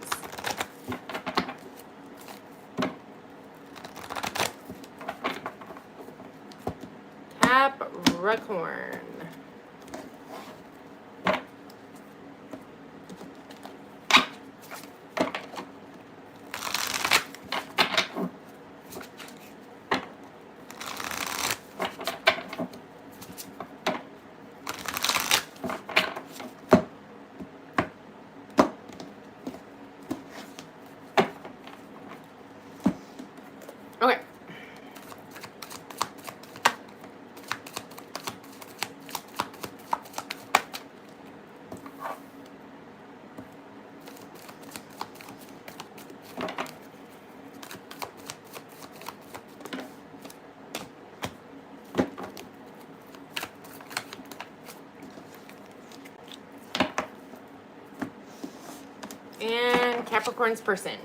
A: Capricorn. Okay. And Capricorn's person.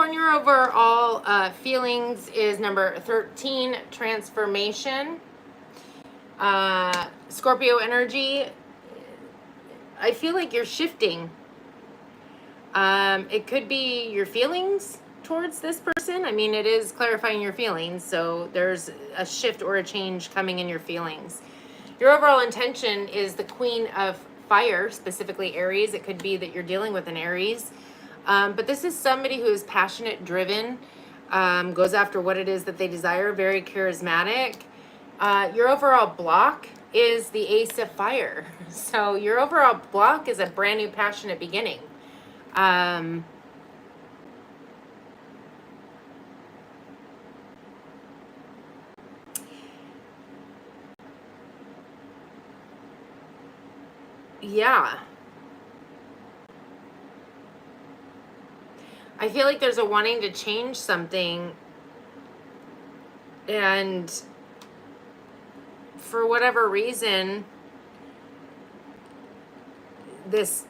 A: Capricorn, your overall feelings is number 13, transformation. Scorpio energy, I feel like you're shifting. It could be your feelings towards this person. I mean, it is clarifying your feelings, so there's a shift or a change coming in your feelings. Your overall intention is the Queen of Fire, specifically Aries. It could be that you're dealing with an Aries. But this is somebody who is passionate, driven, goes after what it is that they desire, very charismatic. Your overall block is the Ace of Fire. So your overall block is a brand new passionate beginning. Yeah. I feel like there's a wanting to change something, and for whatever reason, this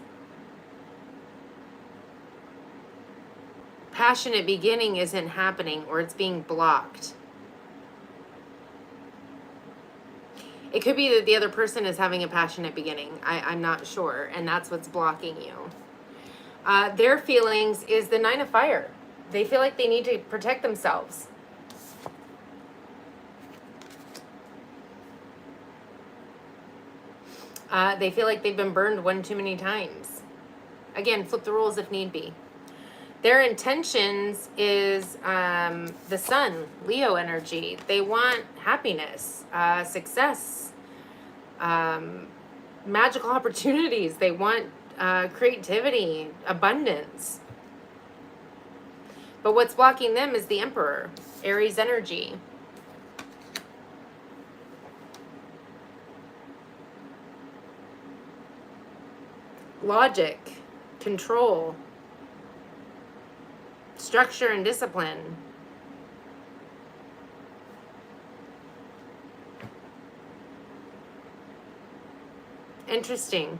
A: passionate beginning isn't happening, or it's being blocked. It could be that the other person is having a passionate beginning. I'm not sure, and that's what's blocking you. Their feelings is the Nine of Fire. They feel like they need to protect themselves. They feel like they've been burned one too many times. Again, flip the rules if need be. Their intentions is the Sun, Leo energy. They want happiness, success, magical opportunities. They want creativity, abundance. But what's blocking them is the Emperor, Aries energy. Logic, control, structure and discipline. Interesting.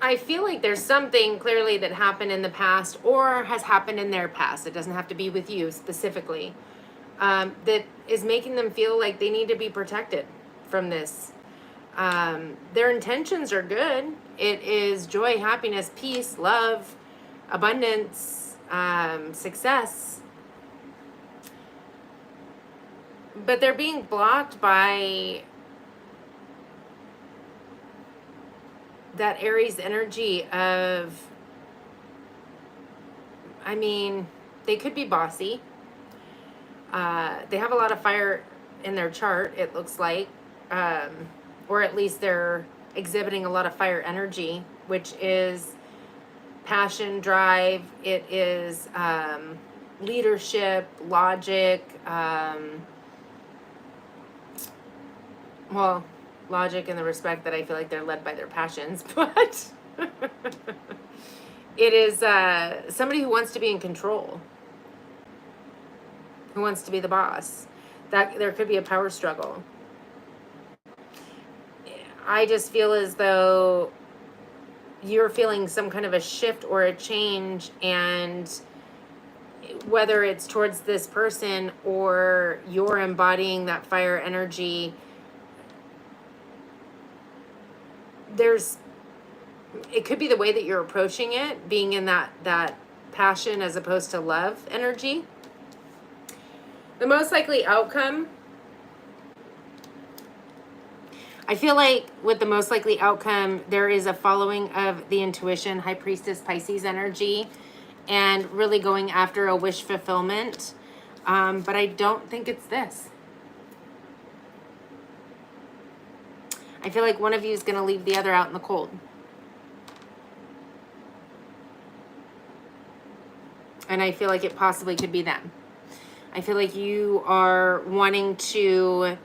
A: I feel like there's something clearly that happened in the past or has happened in their past. It doesn't have to be with you specifically. That is making them feel like they need to be protected from this. Their intentions are good. It is joy, happiness, peace, love, abundance, success. But they're being blocked by that Aries energy of, I mean, they could be bossy. They have a lot of fire in their chart, it looks like. Or at least they're exhibiting a lot of fire energy, which is passion, drive. It is leadership, logic. Well, logic in the respect that I feel like they're led by their passions, but it is somebody who wants to be in control, who wants to be the boss. That there could be a power struggle. I just feel as though you're feeling some kind of a shift or a change, and whether it's towards this person or you're embodying that fire energy, it could be the way that you're approaching it, being in that passion as opposed to love energy. The most likely outcome, I feel like with the most likely outcome, there is a following of the intuition, High Priestess, Pisces energy, and really going after a wish fulfillment. But I don't think it's this. I feel like one of you is going to leave the other out in the cold. And I feel like it possibly could be them. I feel like you are wanting to,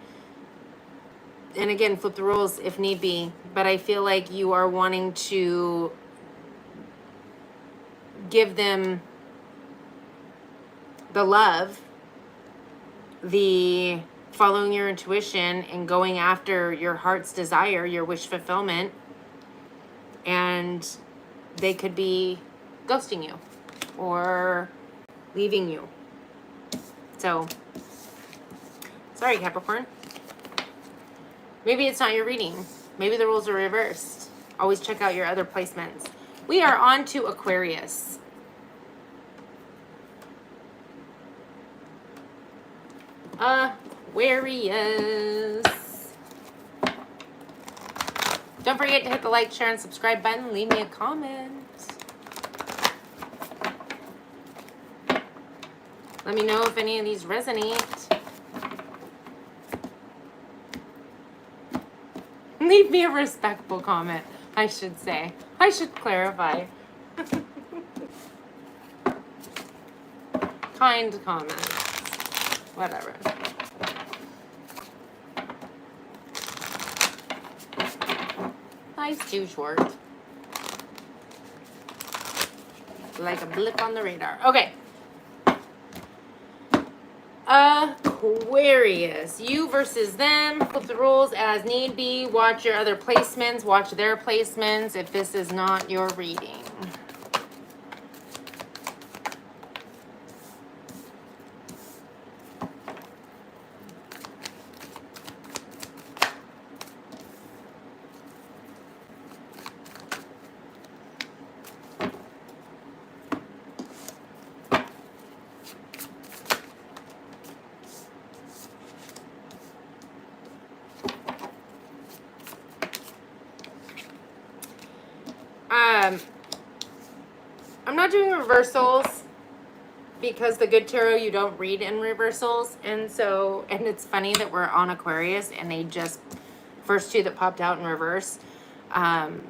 A: and again, flip the rules if need be, but I feel like you are wanting to give them the love, the following your intuition and going after your heart's desire, your wish fulfillment, and they could be ghosting you. or leaving you. So, sorry, Capricorn. Maybe it's not your reading. Maybe the rules are reversed. Always check out your other placements. We are on to Aquarius. Aquarius. Don't forget to hit the like, share, and subscribe button. Leave me a comment. Let me know if any of these resonate. Leave me a respectful comment, I should say. I should clarify. Kind comments. Whatever. Life's too short. Like a blip on the radar. Okay. Aquarius. You versus them. Flip the rules as need be. Watch your other placements. Watch their placements if this is not your reading. I'm not doing reversals because the good tarot you don't read in reversals, and it's funny that we're on Aquarius and they just first two that popped out in reverse. But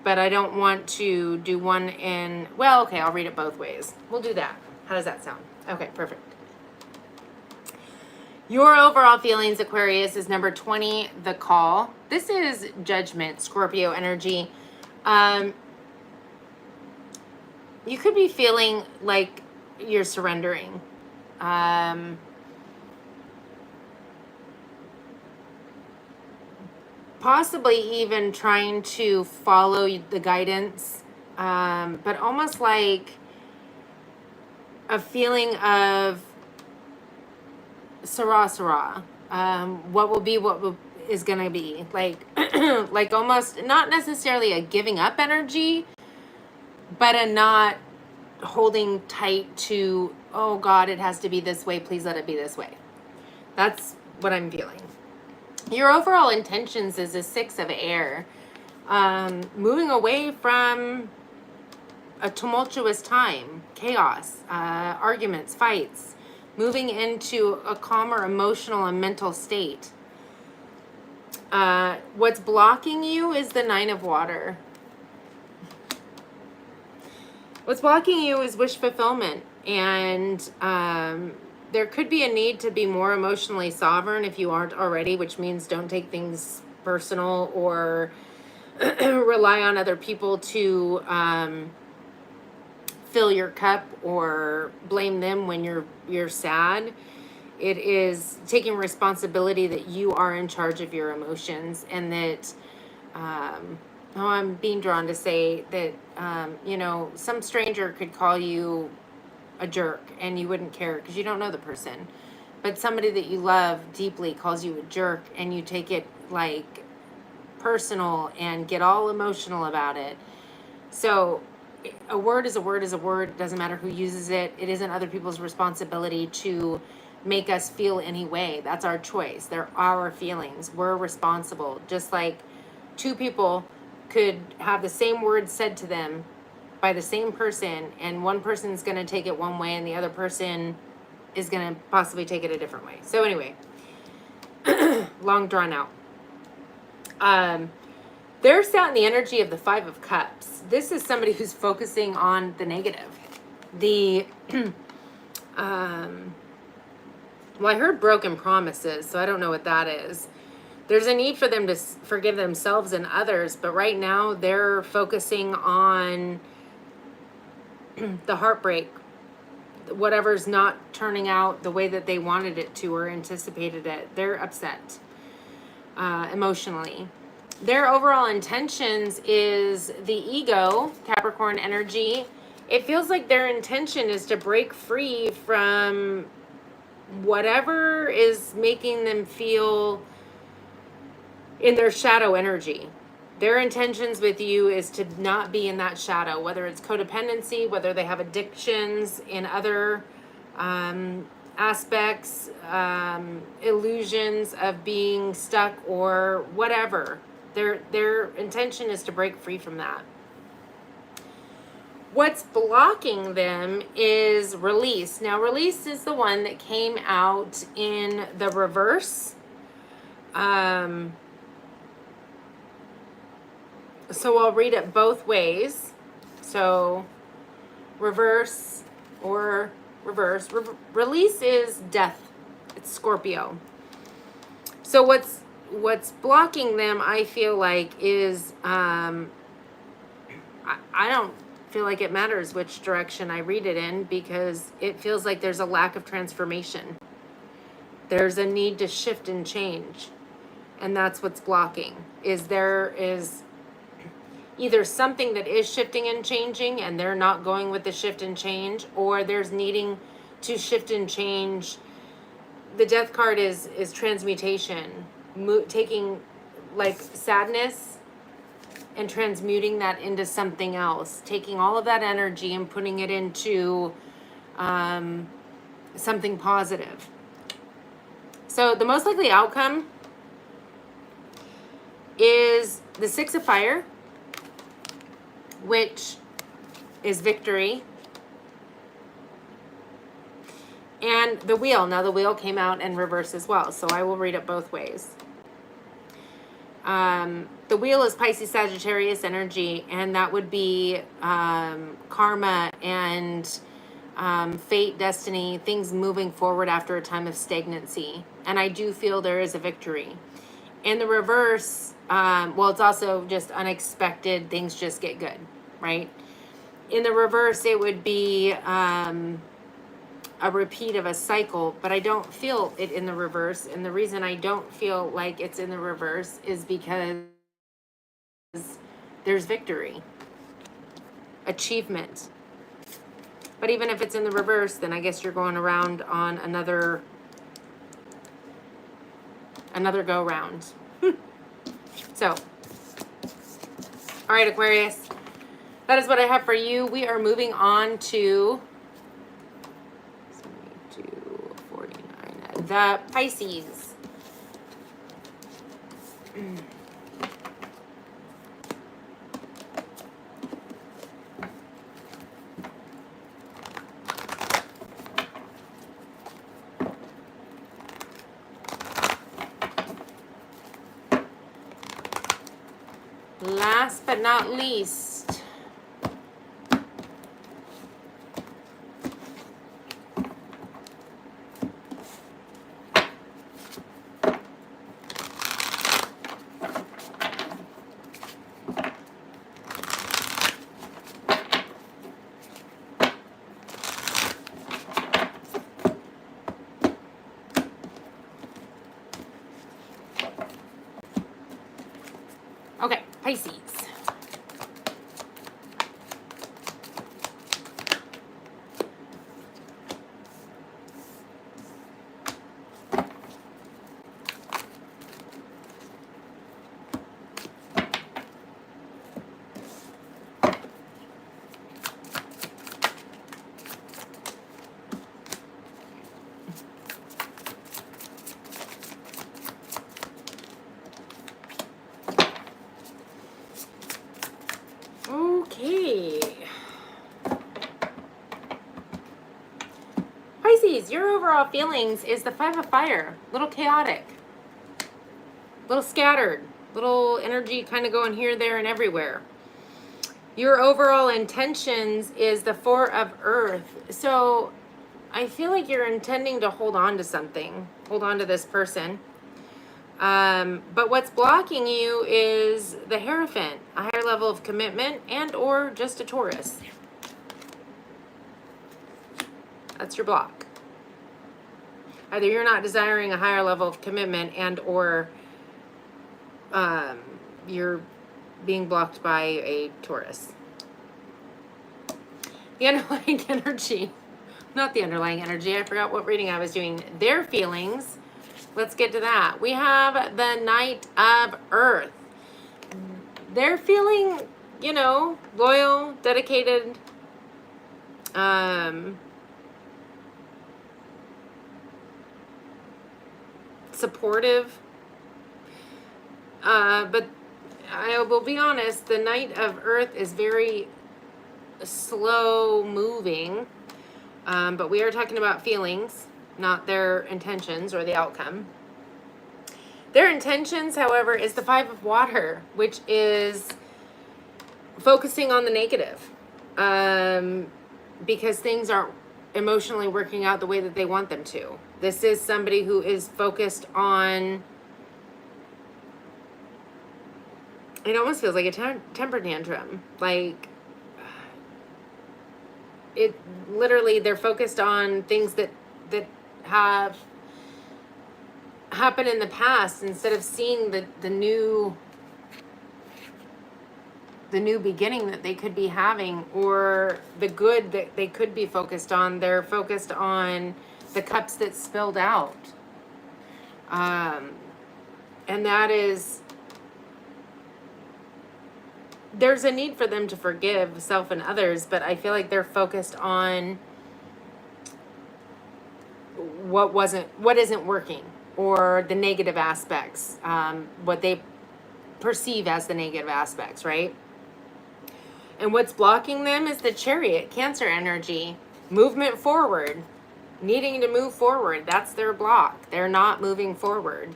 A: I don't want to do one in, well, okay, I'll read it both ways. We'll do that. How does that sound? Okay, perfect. Your overall feelings, Aquarius, is number 20, the call. This is judgment, Scorpio energy. You could be feeling like you're surrendering. Possibly even trying to follow the guidance, but almost like a feeling of Sarah. What will be, is gonna be. Like, like almost, not necessarily a giving up energy, but a not holding tight to, oh God, it has to be this way, please let it be this way. That's what I'm feeling. Your overall intentions is a 6 of air. Moving away from a tumultuous time, chaos, arguments, fights, moving into a calmer emotional and mental state. What's blocking you is the 9 of water. What's blocking you is wish fulfillment, and there could be a need to be more emotionally sovereign if you aren't already, which means don't take things personal or rely on other people to fill your cup or blame them when you're sad. It is taking responsibility that you are in charge of your emotions, and that I'm being drawn to say that you know, some stranger could call you a jerk and you wouldn't care because you don't know the person, but somebody that you love deeply calls you a jerk and you take it like personal and get all emotional about it. So a word is a word is a word. It doesn't matter who uses it. It isn't other people's responsibility to make us feel any way. That's our choice. They're our feelings. We're responsible. Just like two people could have the same word said to them by the same person, and one person's going to take it one way and the other person is going to possibly take it a different way. So anyway, long drawn out. They're sat in the energy of the 5 of Cups. This is somebody who's focusing on the negative. The, well, I heard broken promises, so I don't know what that is. There's a need for them to forgive themselves and others, but right now they're focusing on the heartbreak, whatever's not turning out the way that they wanted it to or anticipated it. They're upset emotionally. Their overall intentions is the ego, Capricorn energy. It feels like their intention is to break free from whatever is making them feel in their shadow energy. Their intentions with you is to not be in that shadow, whether it's codependency, whether they have addictions in other aspects, illusions of being stuck or whatever. Their intention is to break free from that. What's blocking them is release. Now, release is the one that came out in the reverse. So I'll read it both ways. So reverse or reverse. Release is death. It's Scorpio. So what's blocking them, I feel like, is I don't feel like it matters which direction I read it in, because it feels like there's a lack of transformation. There's a need to shift and change. And that's what's blocking. There is either something that is shifting and changing and they're not going with the shift and change, or there's needing to shift and change. The death card is transmutation, taking like sadness and transmuting that into something else, taking all of that energy and putting it into something positive. So the most likely outcome is the Six of Fire, which is victory, and the Wheel. Now the Wheel came out in reverse as well, so I will read it both ways. The Wheel is Pisces Sagittarius energy, and that would be karma and fate, destiny, things moving forward after a time of stagnancy. And I do feel there is a victory. In the reverse, well, it's also just unexpected, things just get good, right? In the reverse, it would be a repeat of a cycle, but I don't feel it in the reverse. And the reason I don't feel like it's in the reverse is because there's victory, achievement. But even if it's in the reverse, then I guess you're going around on another go round. So, all right, Aquarius, that is what I have for you. We are moving on to 49, the Pisces. Last but not least, okay, Pisces. Okay. Pisces, your overall feelings is the Five of Fire. A little chaotic, a little scattered, little energy kind of going here, there, and everywhere. Your overall intentions is the Four of Earth. So I feel like you're intending to hold on to something, hold on to this person. But what's blocking you is the Hierophant, a higher level of commitment, and or just a Taurus. That's your block. Either you're not desiring a higher level of commitment and or you're being blocked by a Taurus. The underlying energy, not the underlying energy, I forgot what reading I was doing. Their feelings, let's get to that. We have the Knight of Earth. They're feeling, you know, loyal, dedicated, supportive. But I will be honest, the Knight of Earth is very slow moving. But we are talking about feelings, not their intentions or the outcome. Their intentions, however, is the Five of Water, which is focusing on the negative. Because things aren't emotionally working out the way that they want them to. This is somebody who is focused on, it almost feels like a temper tantrum. Like, it literally, they're focused on things that have happened in the past instead of seeing the new beginning that they could be having, or the good that they could be focused on. They're focused on the cups that spilled out. And that is, there's a need for them to forgive self and others, but I feel like they're focused on what isn't working, or the negative aspects, what they perceive as the negative aspects, right? And what's blocking them is the Chariot, Cancer energy, movement forward, needing to move forward. That's their block. They're not moving forward.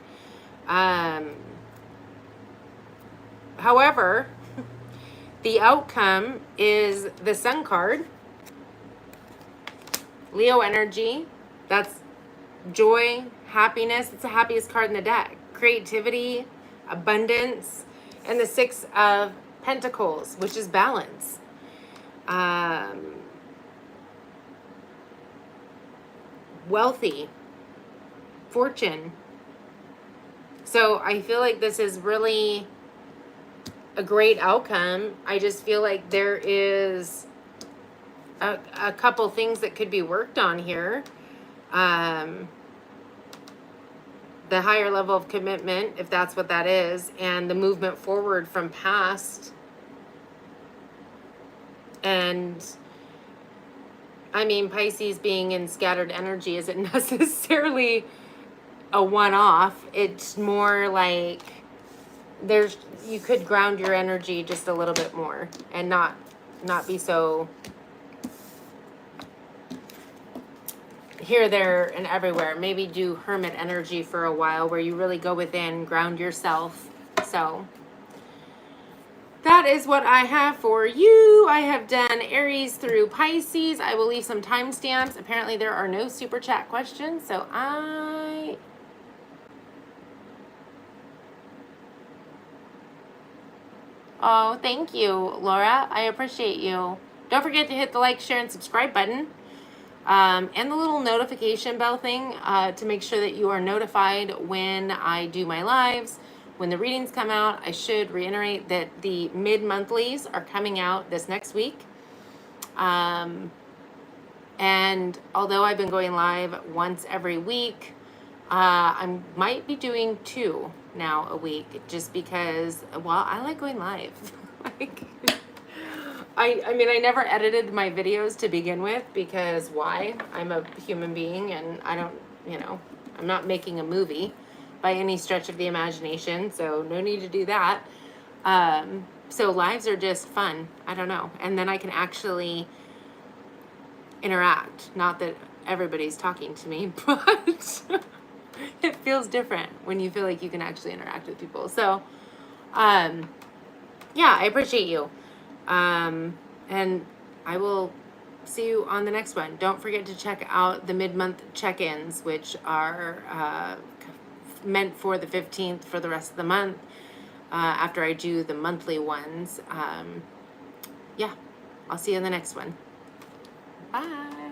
A: However, the outcome is the Sun card, Leo energy. That's joy, happiness. It's the happiest card in the deck. Creativity, abundance, and the Six of Pentacles, which is balance. Wealthy, fortune. So I feel like this is really a great outcome. I just feel like there is a couple things that could be worked on here. The higher level of commitment, if that's what that is, and the movement forward from past. And I mean, Pisces being in scattered energy isn't necessarily a one-off. It's more like you could ground your energy just a little bit more and not be so here, there, and everywhere. Maybe do hermit energy for a while where you really go within, ground yourself. So that is what I have for you. I have done Aries through Pisces. I will leave some timestamps. Apparently there are no super chat questions, so oh, thank you, Laura. I appreciate you. Don't forget to hit the like, share, and subscribe button. And the little notification bell thing to make sure that you are notified when I do my lives, when the readings come out. I should reiterate that the mid-monthlies are coming out this next week. And although I've been going live once every week, I might be doing 2 now a week, just because, well, I like going live. Like, I mean, I never edited my videos to begin with, because why? I'm a human being, and I don't, I'm not making a movie by any stretch of the imagination, so no need to do that. So lives are just fun. I don't know. And then I can actually interact. Not that everybody's talking to me, but it feels different when you feel like you can actually interact with people. So, yeah, I appreciate you. And I will see you on the next one. Don't forget to check out the mid-month check-ins, which are meant for the 15th for the rest of the month, after I do the monthly ones. Yeah, I'll see you in the next one. Bye.